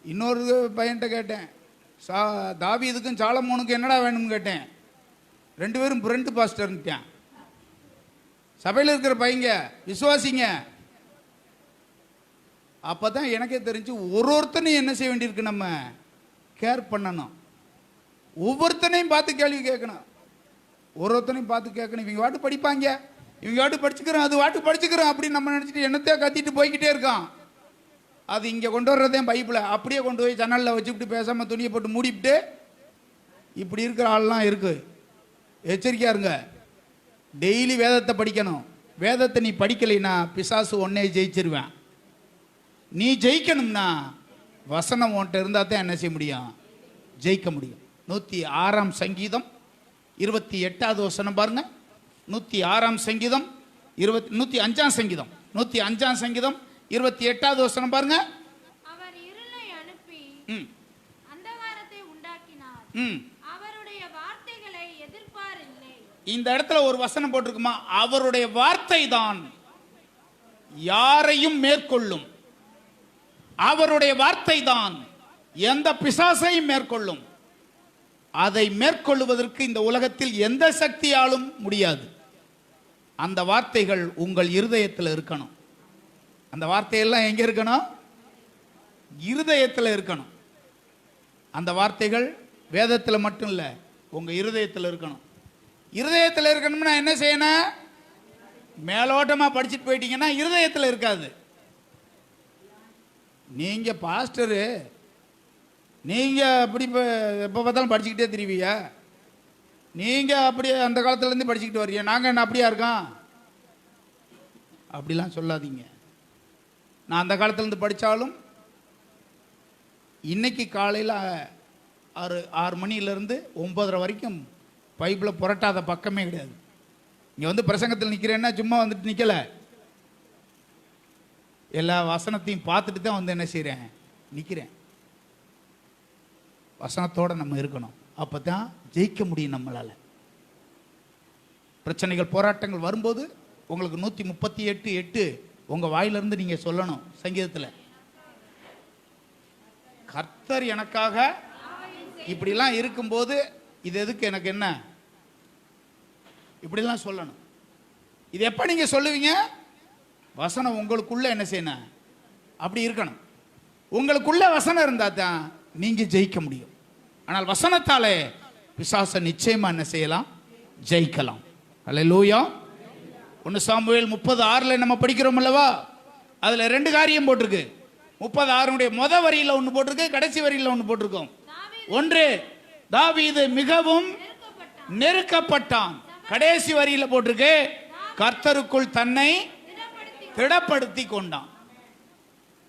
இன்னொரு பையன்கிட்ட கேட்டேன், தாவீதுக்கும் சாலமோனுக்கும் என்னடா வேணும்னு கேட்டேன். 2 பேரும் ஃப்ரெண்டு பாஸ்டர்ன்ட்டான். சபையில் இருக்கிற பையங்க விசுவாசிங்க. அப்போ தான் எனக்கே தெரிஞ்சு ஒருத்தனையும் என்ன செய்ய வேண்டியிருக்கு, நம்ம கேர் பண்ணணும். ஒவ்வொருத்தனையும் பார்த்து கேள்வி கேட்கணும், ஒருத்தனையும் பார்த்து கேட்கணும். இவங்க வாட்டு படிப்பாங்க, இவங்க வாட்டு படிச்சுக்கிறோம், அது வாட்டு படிச்சுக்கிறோம் அப்படின்னு நம்ம நினச்சிட்டு என்னத்தையே கத்திட்டு போய்கிட்டே இருக்கான். அது இங்கே கொண்டு வர்றதே பைப்பில் அப்படியே கொண்டு போய் ஜன்னலில் வச்சுக்கிட்டு பேசாமல் துணியை போட்டு மூடிவிட்டு இப்படி இருக்கிற ஆள்லாம் இருக்குது. எச்சரிக்கையாக இருங்க. டெய்லி வேதத்தை படிக்கணும். வேதத்தை நீ படிக்கலைன்னா பிசாசு ஒன்னே ஜெயிச்சிருவேன். நீ ஜெயிக்கணும்னா வசனம் உன்கிட்ட இருந்தால் தான் என்ன செய்ய முடியும், ஜெயிக்க முடியும். 106ஆம் சங்கீதம் 28வது வசனம் பாருங்க. 106ஆம் சங்கீதம் 105ஆம் சங்கீதம் 105ஆம் சங்கீதம் 28வது வசனம் பாருங்க. அவர் இருளை அனுப்பி அந்தகாரத்தை உண்டாக்கினார், அவருடைய வார்த்தைகளை எதிர்ப்பார் இல்லை. இந்த இடத்துல ஒரு வசனம் போட்டிருக்குமா, அவருடைய வார்த்தை தான் யாரையும் மேற்கொள்ளும். அவருடைய வார்த்தை தான் எந்த பிசாசையும் மேற்கொள்ளும். அதை மேற்கொள்வதற்கு இந்த உலகத்தில் எந்த சக்தியாலும் முடியாது. அந்த வார்த்தைகள் உங்கள் இருதயத்தில் இருக்கணும். அந்த வார்த்தையெல்லாம் எங்க இருக்கணும், இருதயத்தில் இருக்கணும். அந்த வார்த்தைகள் வேதத்தில் மட்டும் இல்லை, உங்க இருதயத்தில் இருக்கணும். இருதயத்தில் இருக்கணும்னா என்ன செய்யணும், மேலோட்டமாக படிச்சுட்டு போயிட்டீங்கன்னா இருதயத்தில் இருக்காது. நீங்க பாஸ்டரு, நீங்க அப்படி எப்போ பார்த்தாலும் படிச்சுக்கிட்டே தெரிவியா, நீங்க அப்படியே அந்த காலத்துலேருந்து படிச்சுக்கிட்டு வர்றீங்க, நாங்கள் என்ன அப்படியா இருக்கோம், அப்படிலாம் சொல்லாதீங்க. நான் அந்த காலத்துலேருந்து படித்தாலும் இன்னைக்கு காலையில் 6 மணிலேருந்து 9:30 வரைக்கும் பைபிளை புரட்டாத பக்கமே கிடையாது. இங்கே வந்து பிரசங்கத்தில் நிற்கிறேன்னா சும்மா வந்துட்டு நிற்கலை, எல்லா வசனத்தையும் பார்த்துட்டு தான் வந்து என்ன செய்கிறேன், நிற்கிறேன். வசனத்தோடு நம்ம இருக்கணும், அப்போ தான் ஜெயிக்க முடியும் நம்மளால். பிரச்சனைகள் போராட்டங்கள் வரும்போது உங்களுக்கு 138:8 உங்கள் வாயிலிருந்து நீங்கள் சொல்லணும். சங்கீதத்தில் கர்த்தர் எனக்காக இப்படிலாம் இருக்கும்போது இது எதுக்கு எனக்கு என்ன, இப்படிலாம் சொல்லணும். இது எப்போ நீங்கள் சொல்லுவீங்க, வசனம் உங்களுக்குள்ள என்ன செய்யணும், அப்படி இருக்கணும். உங்களுக்குள்ள வசனம் இருந்தால் தான் நீங்கள் ஜெயிக்க முடியும். ஆனால் வசனத்தாலே பிசாசை நிச்சயமாக என்ன செய்யலாம், ஜெயிக்கலாம். அல்லேலூயா. 1 சாமுவேல் 30:6 நம்ம படிக்கிறோம் அல்லவா, அதில் 2 காரியம் போட்டிருக்கு. 30:6 முத வரியில் ஒன்று போட்டிருக்கு, கடைசி வரியில் ஒன்று போட்டிருக்கோம். ஒன்று, தாவீது மிகவும் நெருக்கப்பட்டான். கடைசி வரியில் போட்டிருக்கு, கர்த்தருக்குள் தன்னை திடப்படுத்தி கொண்டான்.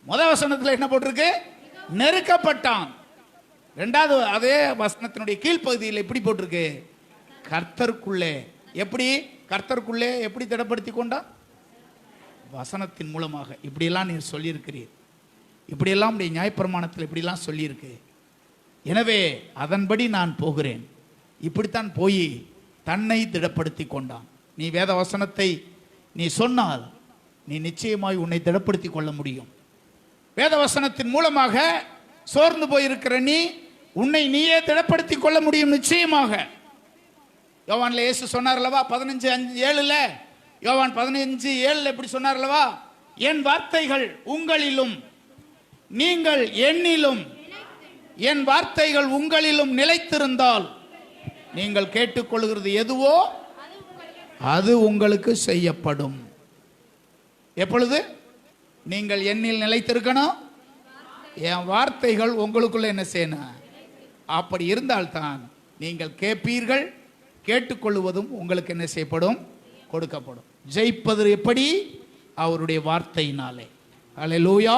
முதல் வசனத்தில் என்ன போட்டிருக்கு? நெருக்கப்பட்டான். ரெண்டாவது அதே வசனத்தினுடைய கீழ்ப்பகுதியில் எப்படி போட்டிருக்கு? கர்த்தருக்குள்ளே. எப்படி கர்த்தருக்குள்ளே எப்படி திடப்படுத்தி கொண்டான்? வசனத்தின் மூலமாக. இப்படியெல்லாம் நீர் சொல்லியிருக்கிறீர், இப்படியெல்லாம் உடைய நியாயப்பிரமாணத்தில் இப்படிலாம் சொல்லியிருக்கு, எனவே அதன்படி நான் போகிறேன். இப்படித்தான் போய் தன்னை திடப்படுத்தி கொண்டான். நீ வேத வசனத்தை நீ சொன்னால் நீ நிச்சயமாய் உன்னை திடப்படுத்தி கொள்ள முடியும். வேத வசனத்தின் மூலமாக சோர்ந்து போயிருக்கிற நீ உன்னை நீயே திடப்படுத்தி கொள்ள முடியும் நிச்சயமாக. யோவான்ல இயேசு சொன்னார் அல்லவா 15:7, யோவான் 15:7 எப்படி சொன்னார் அல்லவா? என் வார்த்தைகள் உங்களிலும் நீங்கள் என்னிலும், என் வார்த்தைகள் உங்களிலும் நிலைத்திருந்தால் நீங்கள் கேட்டுக்கொள்கிறது எதுவோ அது உங்களுக்கு செய்யப்படும். எப்பொழுது? நீங்கள் என்னில் நிலைத்திருக்கணும், என் வார்த்தைகள் உங்களுக்குள்ள என்ன செய்யணும். அப்படி இருந்தால்தான் நீங்கள் கேட்பீர்கள், கேட்டுக்கொள்வதும் உங்களுக்கு என்ன செய்யப்படும்? கொடுக்கப்படும். ஜெயிப்பது எப்படி? அவருடைய வார்த்தையினாலே. அல்லேலூயா.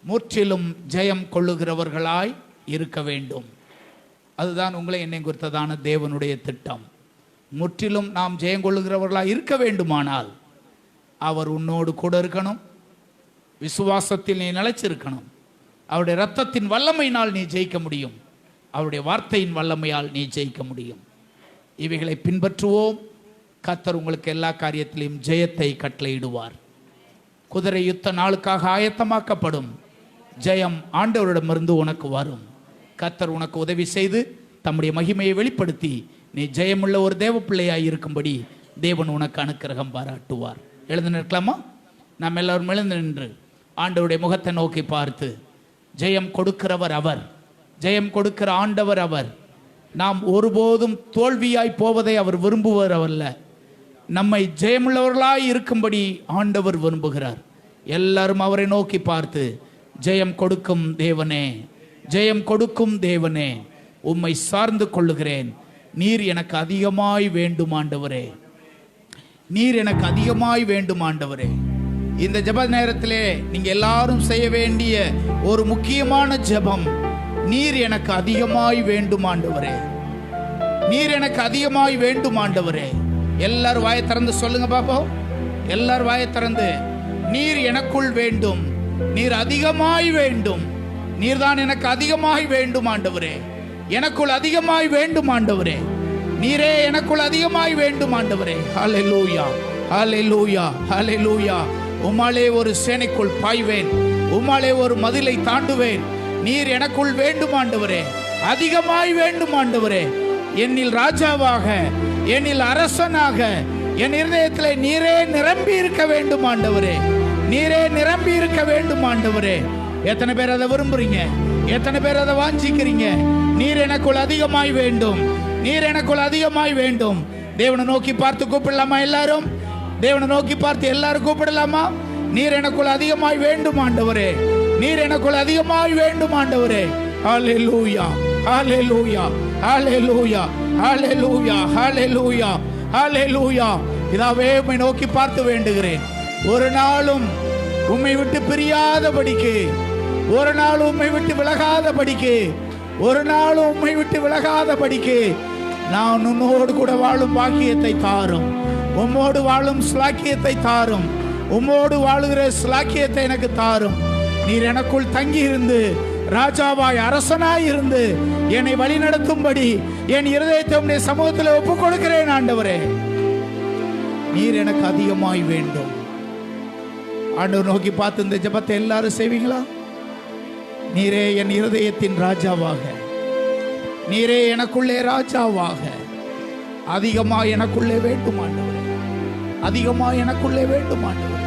முற்றிலும் ஜெயம் கொள்ளுகிறவர்களாய் இருக்க வேண்டும். அதுதான் உங்களை என்னை குறித்ததான தேவனுடைய திட்டம். முற்றிலும் நாம் ஜெயம் கொள்ளுகிறவர்களாய் இருக்க வேண்டுமானால் அவர் உன்னோடு கூட இருக்கணும். விசுவாசத்தில் நீ நிலைச்சிருக்கணும். அவருடைய இரத்தத்தின் வல்லமையினால் நீ ஜெயிக்க முடியும். அவருடைய வார்த்தையின் வல்லமையால் நீ ஜெயிக்க முடியும். இவைகளை பின்பற்றுவோம். கர்த்தர் உங்களுக்கு எல்லா காரியத்திலையும் ஜெயத்தை கட்டளையிடுவார். குதிரை யுத்த நாளுக்காக ஆயத்தமாக்கப்படும். ஜெயம் ஆண்டவரிடமிருந்து உனக்கு வரும். கர்த்தர் உனக்கு உதவி செய்து தம்முடைய மகிமையை வெளிப்படுத்தி நீ ஜெயமுள்ள ஒரு தேவ பிள்ளையாய் இருக்கும்படி தேவன் உனக்கு அனுக்கிரகம் பாராட்டுவார். எழுந்து நிற்கலாமா? நாம் எல்லாரும் எழுந்து நின்று ஆண்டவருடைய முகத்தை நோக்கி பார்த்து, ஜெயம் கொடுக்கிறவர் அவர், ஜெயம் கொடுக்கிற ஆண்டவர் அவர். நாம் ஒருபோதும் தோல்வியாய் போவதை அவர் விரும்புவர் அல்ல. நம்மை ஜெயமுள்ளவர்களாய் இருக்கும்படி ஆண்டவர் விரும்புகிறார். எல்லாரும் அவரை நோக்கி பார்த்து, ஜெயம் கொடுக்கும் தேவனே, ஜெயம் கொடுக்கும் தேவனே, உம்மை சார்ந்து கொள்ளுகிறேன். நீர் எனக்கு அதிகமாய் வேண்டும் ஆண்டவரே, நீர் எனக்கு அதிகமாய் வேண்டும் ஆண்டவரே. இந்த ஜெப நேரத்திலே நீங்க எல்லாரும் செய்ய வேண்டிய ஒரு முக்கியமான ஜெபம், நீர் எனக்கு அதிகமாய் வேண்டும் ஆண்டவரே, நீர் எனக்கு அதிகமாய் வேண்டும் ஆண்டவரே. எல்லாரும் வாயை திறந்து சொல்லுங்க பாப்போம். எல்லாரும் வாயை திறந்து, நீர் எனக்குள் வேண்டும், நீர் அதிகமாய் வேண்டும், நீர்தான் எனக்கு அதிகமாய் வேண்டும் ஆண்டவரே, எனக்குள் அதிகமாய் வேண்டும் ஆண்டவரே, நீரே எனக்குள் அதிகமாய் வேண்டும் ஆண்டவரே. ஹல்லேலூயா, ஹல்லேலூயா, ஹல்லேலூயா. உம்மாலே ஒரு சேனைக்குள் பாய்வேன், உம்மாலே ஒரு மதிலை தாண்டுவேன். நீர் எனக்குள் வேண்டும் ஆண்டவரே, அதிகமாய் வேண்டும் ஆண்டவரே. என்னில் ராஜாவாக, என்னில் அரசனாக, என் இருதயத்தில் நீரே நிரம்பி இருக்க வேண்டும் ஆண்டவரே, நீரே நிரம்பி இருக்க வேண்டும் ஆண்டவரே. எத்தனை பேர் அதை விரும்புறீங்க? எத்தனை பேர் அதை வாஞ்சிக்கிறீங்க? நீர் எனக்குள் அதிகமாய் வேண்டும், நீர் எனக்குள் அதிகமாய் வேண்டும். தேவனை நோக்கி பார்த்து கூப்பிடலாமா? எல்லாரும் தேவனை நோக்கி பார்த்து எல்லாரும் கூப்பிடலாமா? நீர் எனக்குள் அதிகமாய் வேண்டும் ஆண்டவரே, நீர் எனக்குள் அதிகமாய் வேண்டும் ஆண்டவரே. ஹல்லேலூயா, ஹல்லேலூயா, ஹல்லேலூயா, ஹல்லேலூயா, ஹல்லேலூயா, ஹல்லேலூயா. இதாவே உம்மை நோக்கி பார்த்து வேண்டுகிறேன். ஒரு நாளும் உம்மை விட்டு பிரியாதபடிக்கு, ஒரு நாள் உம்மை விட்டு விலகாதபடிக்கு, ஒரு நாள் உம்மை விட்டு விலகாதபடிக்கு நான் உன்னோடு கூட வாழும் பாக்கியத்தை தாரும். உம்மோடு வாழும் ஸ்லாக்கியத்தை தாரும். உம்மோடு வாழுகிற ஸ்லாக்கியத்தை எனக்கு தாரும். நீர் எனக்குள் தங்கி இருந்து ராஜாவாய் அரசனாய் இருந்து என்னை வழி நடத்தும்படி என் இருதயத்தை உம்முடைய சமூகத்தில் ஒப்புக் கொடுக்கிறேன் ஆண்டவரே. நீர் எனக்கு அதிகமாய் வேண்டும். ஆண்டவர் நோக்கி பார்த்து இந்த ஜெபத்தை எல்லாரும் செய்வீங்களா? நீரே என் இருதயத்தின் ராஜாவாக, நீரே எனக்குள்ளே ராஜாவாக, அதிகமாய் எனக்குள்ளே வேண்டும் ஆண்டவரே, அதிகமாய் எனக்குள்ளே வேண்டும் ஆண்டவரே.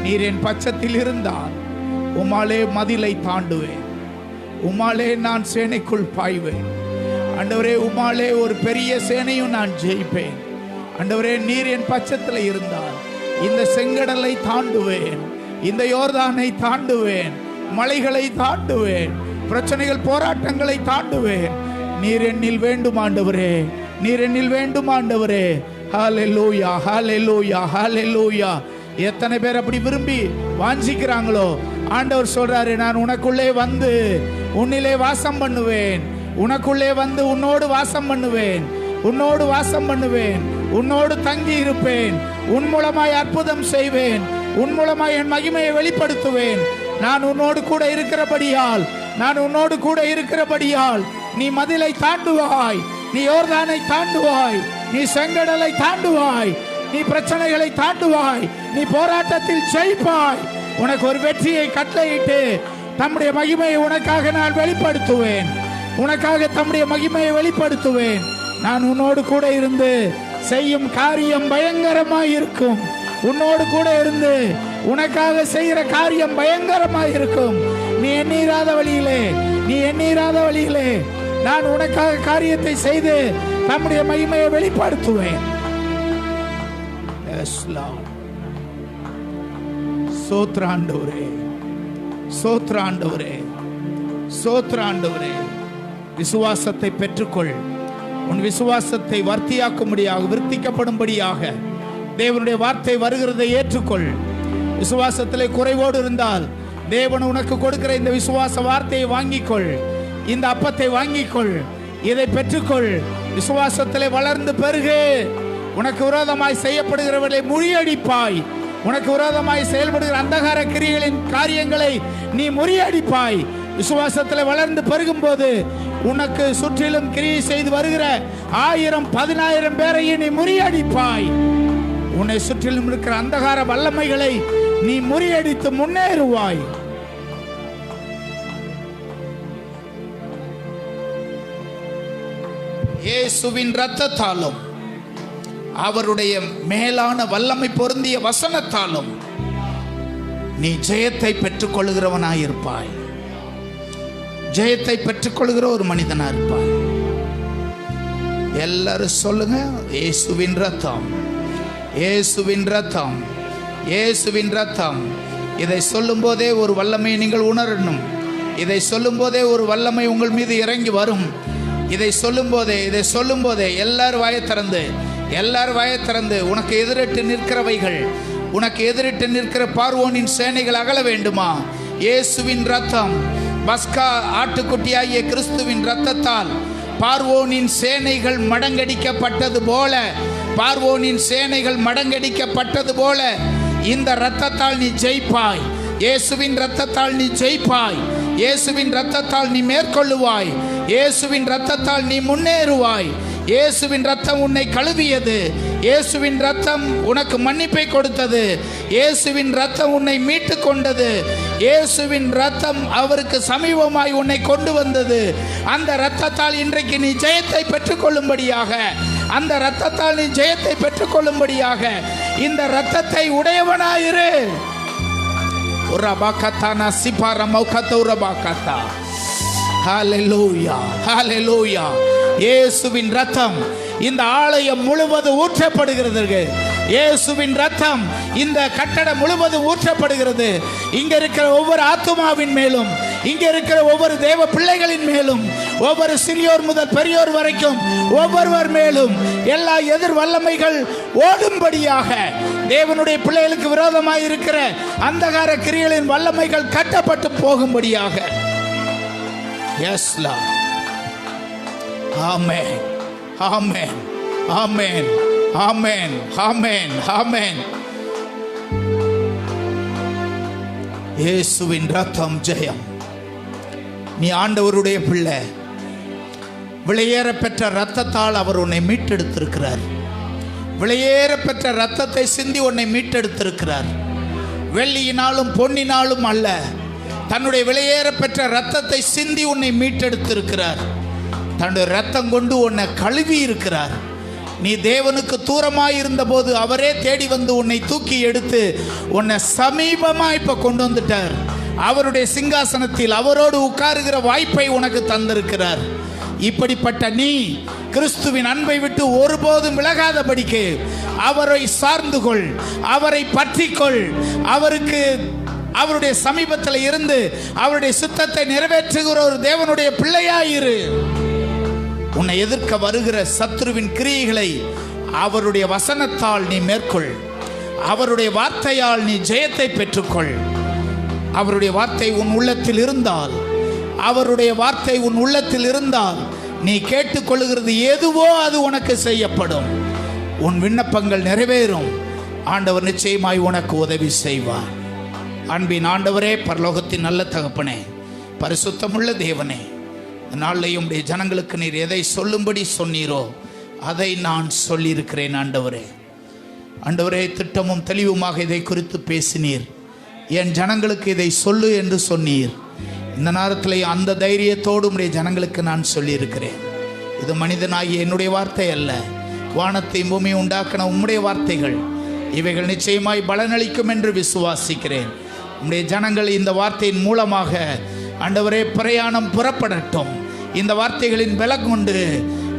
நீர் என் பட்சத்தில் இருந்தால் உம்மாலே மதிலை தாண்டுவேன், உம்மாலே நான் சேனைக்குள் பாய்வேன் ஆண்டவரே. உம்மாலே ஒரு பெரிய சேனையும் நான் ஜெயிப்பேன் ஆண்டவரே. நீர் என் பட்சத்தில் இருந்தால் இந்த செங்கடலை தாண்டுவேன், இந்த யோர்தானை தாண்டுவேன், மலைகளை தாண்டுவேன், பிரச்சனைகள் போராட்டங்களை தாண்டுவேன். நீர் என்னில் வேண்டும் ஆண்டவரே, நீர் என்னில் வேண்டும் ஆண்டவரே. ஹalleluya, ஹalleluya, ஹalleluya. எத்தனை பேர் அப்படி விரும்பி வாஞ்சிக்கிறாங்களோ ஆண்டவர் சொல்றாரு, நான் உனக்குள்ளே வந்து உன்னிலே வாசம் பண்ணுவேன், உனக்குள்ளே வந்து உன்னோடு வாசம் பண்ணுவேன், உன்னோடு வாசம் பண்ணுவேன், உன்னோடு தங்கி இருப்பேன், உன் மூலமாய் அற்புதம் செய்வேன், உன் மூலமாய் என் மகிமையை வெளிப்படுத்துவேன். நான் உன்னோடு கூட இருக்கிறபடியால், நான் உன்னோடு கூட இருக்கிறபடியால் நீ மதிலை தாண்டுவாய், நீ யோர்தானை தாண்டுவாய், நீ செங்கடலை தாண்டுவாய், நீ பிரச்சனைகளை தாண்டுவாய், நீ போராட்டத்தில் ஜெயிப்பாய். உனக்கு ஒரு வெற்றியை கட்டளையிட்டு தம்முடைய மகிமையை உனக்காக நான் வெளிப்படுத்துவேன், உனக்காக தம்முடைய மகிமையை வெளிப்படுத்துவேன். நான் உன்னோடு கூட இருந்து செய்யும் காரியம் பயங்கரமாய் இருக்கும், உன்னோடு கூட இருந்து உனக்காக செய்கிற காரியம் பயங்கரமாய் இருக்கும். நீ எண்ணீராத வழியிலே, நீ எண்ணீராத வழியிலே நான் உனக்காக காரியத்தை செய்து தம்முடைய மகிமையை வெளிப்படுத்துவேன். சோத்ராண்டவரே, சோத்ராண்டவரே, சோத்ராண்டவரே, விசுவாசத்தை பெற்றுக்கொள். உன் விசுவாசத்தை வர்த்தியாக்கும்படியாக, விருத்திக்கப்படும்படியாக தேவனுடைய வார்த்தை வருகிறதை ஏற்றுக்கொள். விசுவாசத்திலே குறைவோடு இருந்தால் தேவன் உனக்கு கொடுக்கிற இந்த விசுவாச வார்த்தையை வாங்கிக்கொள், இந்த அப்பத்தை வாங்கிக்கொள், இதை பெற்றுக்கொள். விசுவாசத்திலே வளர்ந்து பெருகு. உனக்கு விரோதமாய் செய்யப்படுகிறவர்களை முறியடிப்பாய், உனக்கு விரோதமாய் செயல்படுகிற அந்தகார கிரியைகளின் காரியங்களை நீ முறியடிப்பாய். விசுவாசத்தில் வளர்ந்து பெருகும் போது உனக்கு சுற்றிலும் கிரியை செய்து வருகிற 1000-10,000 பேரையும் நீ முறியடிப்பாய். உன்னை சுற்றிலும் இருக்கிற அந்தகார வல்லமைகளை நீ முறியடித்து முன்னேறுவாய். இயேசுவின் இரத்தத்தாலும் அவருடைய மேலான வல்லமை பொருந்திய வசனத்தாலும் நீ ஜெயத்தை பெற்றுக் கொள்கிறவனாயிருப்பாய், ஜெயத்தை பெற்றுக்கொள்கிற ஒரு மனிதனா இருப்பாய். எல்லாரும் சொல்லுங்க, இயேசுவின் ரத்தம், இயேசுவின் ரத்தம், இயேசுவின் ரத்தம். இதை சொல்லும் போதே ஒரு வல்லமையை நீங்கள் உணரணும். இதை சொல்லும் போதே ஒரு வல்லமை உங்கள் மீது இறங்கி வரும். இதை சொல்லும் போதே எல்லாரும் வாயை திறந்து உனக்கு எதிரிட்டு நிற்கிறவைகள், உனக்கு எதிரிட்டு நிற்கிற பார்வோனின் சேனைகள் அகல வேண்டுமா? இயேசுவின் ரத்தம், பஸ்கா ஆட்டுக்குட்டியாகிய கிறிஸ்துவின் ரத்தத்தால் பார்வோனின் சேனைகள் மடங்கடிக்கப்பட்டது போல, பார்வோனின் சேனைகள் மடங்கடிக்கப்பட்டது போல இந்த ரத்தத்தால் நீ ஜெயிப்பாய். இயேசுவின் ரத்தத்தால் நீ ஜெயிப்பாய். இயேசுவின் ரத்தத்தால் நீ மேற்கொள்ளுவாய். இயேசுவின் ரத்தத்தால் நீ முன்னேறுவாய். இயேசுவின் ரத்தம் உன்னை கழுவியது. இயேசுவின் ரத்தம் உனக்கு மன்னிப்பை கொடுத்தது. இயேசுவின் ரத்தம் உன்னை மீட்டு கொண்டது. இயேசுவின் ரத்தம் அவருக்கு சமீபமாய் உன்னை கொண்டு வந்தது. அந்த ரத்தத்தால் இன்றைக்கு நீ ஜெயத்தை பெற்றுக்கொள்ளும்படியாக, அந்த ரத்தத்தால் நீ ஜெயத்தை பெற்றுக்கொள்ளும்படியாக இந்த ரத்தத்தை உடையவனாயிரு. ஹல்லேலூயா, ஹல்லேலூயா. இயேசுவின் ரத்தம் இந்த ஆலயம் முழுவதும் ஊற்றப்படுகிறது. இயேசுவின் ரத்தம் இந்த கட்டடம் முழுவதும் ஊற்றப்படுகிறது. இங்க இருக்கிற ஒவ்வொரு ஆத்துமாவின் மேலும், இங்க இருக்கிற ஒவ்வொரு தேவ பிள்ளைகளின் மேலும், ஒவ்வொரு சிறியோர் முதல் பெரியோர் வரைக்கும் ஒவ்வொருவர் மேலும் எல்லா எதிர் வல்லமைகள் ஓடும்படியாக, தேவனுடைய பிள்ளைகளுக்கு விரோதமாக இருக்கிற அந்தகார கிரியைகளின் வல்லமைகள் கட்டப்பட்டு போகும்படியாக. S Lord. ஆமென், ஆமென், ஆமென், ஆமென், ஆமென், ஆமென். இயேசுவின் ரத்தம் ஜெயம். நீ ஆண்டவருடைய பிள்ளை. விலையேற பெற்ற ரத்தத்தால் அவர் உன்னை மீட்டெடுத்திருக்கிறார். விலையேற பெற்ற ரத்தத்தை சிந்தி உன்னை மீட்டெடுத்திருக்கிறார். வெள்ளியினாலும் பொன்னினாலும் அல்ல, தன்னுடைய விலையேற பெற்ற ரத்தத்தை சிந்தி உன்னை மீட்டெடுத்திருக்கிறார். தன்னுடைய ரத்தம் கொண்டு உன்னை கழுவி இருக்கிறார். நீ தேவனுக்கு தூரமாய் இருந்த போது அவரே தேடி வந்து உன்னை தூக்கி எடுத்து உன்னை சமீபமா இப்ப கொண்டு வந்துட்டார். அவருடைய சிங்காசனத்தில் அவரோடு உட்காருகிற வாய்ப்பை உனக்கு தந்திருக்கிறார். இப்படிப்பட்ட நீ கிறிஸ்துவின் அன்பை விட்டு ஒருபோதும் விலகாதபடிக்கு அவரை சார்ந்து கொள், அவரை பற்றிக்கொள். அவருடைய சமீபத்தில் இருந்து அவருடைய சித்தத்தை நிறைவேற்றுகிற ஒரு தேவனுடைய பிள்ளையாயிரு. உன்னை எதிர்க்க வருகிற சத்துருவின் கிரியைகளை அவருடைய வசனத்தால் நீ மேற்கொள். அவருடைய வார்த்தையால் நீ ஜெயத்தை பெற்றுக்கொள். அவருடைய வார்த்தை உன் உள்ளத்தில் இருந்தால், அவருடைய வார்த்தை உன் உள்ளத்தில் இருந்தால், நீ கேட்டுக்கொள்ளுகிறது எதுவோ அது உனக்கு செய்யப்படும். உன் விண்ணப்பங்கள் நிறைவேறும். ஆண்டவர் நிச்சயமாய் உனக்கு உதவி செய்வார். அன்பின் ஆண்டவரே, பரலோகத்தின் நல்ல தகப்பனே, பரிசுத்தமுள்ள தேவனே, இந்த நாளிலேயும் உடைய ஜனங்களுக்கு நீர் எதை சொல்லும்படி சொன்னீரோ அதை நான் சொல்லியிருக்கிறேன். ஆண்டவரே, திட்டமும் தெளிவுமாக இதை குறித்து பேசினீர். என் ஜனங்களுக்கு இதை சொல்லு என்று சொன்னீர். இந்த நேரத்தில் அந்த தைரியத்தோடு உடைய ஜனங்களுக்கு நான் சொல்லியிருக்கிறேன். இது மனிதனாகிய என்னுடைய வார்த்தை அல்ல, வானத்தை பூமி உண்டாக்கின உம்முடைய வார்த்தைகள். இவைகள் நிச்சயமாய் பலனளிக்கும் என்று விசுவாசிக்கிறேன். உம்முடைய ஜனங்கள் இந்த வார்த்தையின் மூலமாக ஆண்டவரே பிரயாணம் புறப்படட்டும். இந்த வார்த்தைகளின் பலம் கொண்டு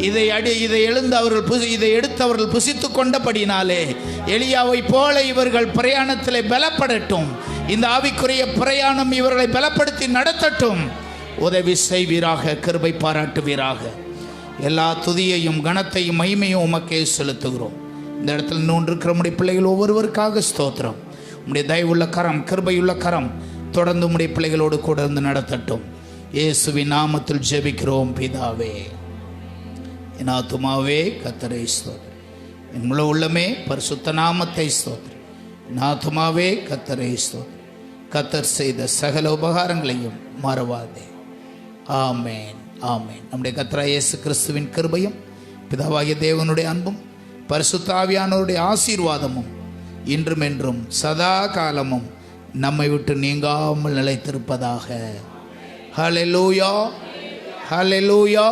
இதை எடுத்து அவர்கள் புசித்து கொண்டபடினாலே எலியாவை போல இவர்கள் பிரயாணத்தில் பலப்படட்டும். இந்த ஆவிக்குரிய பிரயாணம் இவர்களை பலப்படுத்தி நடத்தட்டும். உதவி செய்வீராக, கிருபை பாராட்டுவீராக. எல்லா துதியையும் கனத்தையும் மகிமையும் உமக்கே செலுத்துகிறோம். இந்த இடத்துல இன்னொன்று இருக்கிற நம்முடைய பிள்ளைகள் ஒவ்வொருவருக்காக ஸ்தோத்திரம். உம்முடைய தயவுள்ள கரம், கிருபையுள்ள கரம் தொடர்ந்து உம்முடைய பிள்ளைகளோடு கூட இருந்து நடத்தட்டும். இயேசுவின் நாமத்தில் ஜெபிக்கிறோம் பிதாவே. என் ஆத்துமாவே கர்த்தரை ஸ்தோத்திரி, என் முழு உள்ளமே பரிசுத்த நாமத்தை ஸ்தோத்திரி. என் ஆத்துமாவே கர்த்தரை ஸ்தோத்திரி. கர்த்தர் செய்த சகல உபகாரங்களையும் மறவாதே. ஆமேன், ஆமேன். நம்முடைய கர்த்தராகிய இயேசு கிறிஸ்துவின் கிருபையும் பிதாவாகிய தேவனுடைய அன்பும் பரிசுத்த ஆவியானவருடைய ஆசீர்வாதமும் இன்றும் என்றும் சதா காலமும் நம்மை விட்டு நீங்காமல் நிலைத்திருப்பதாக. ஹல்லேலூயா, ஹல்லேலூயா.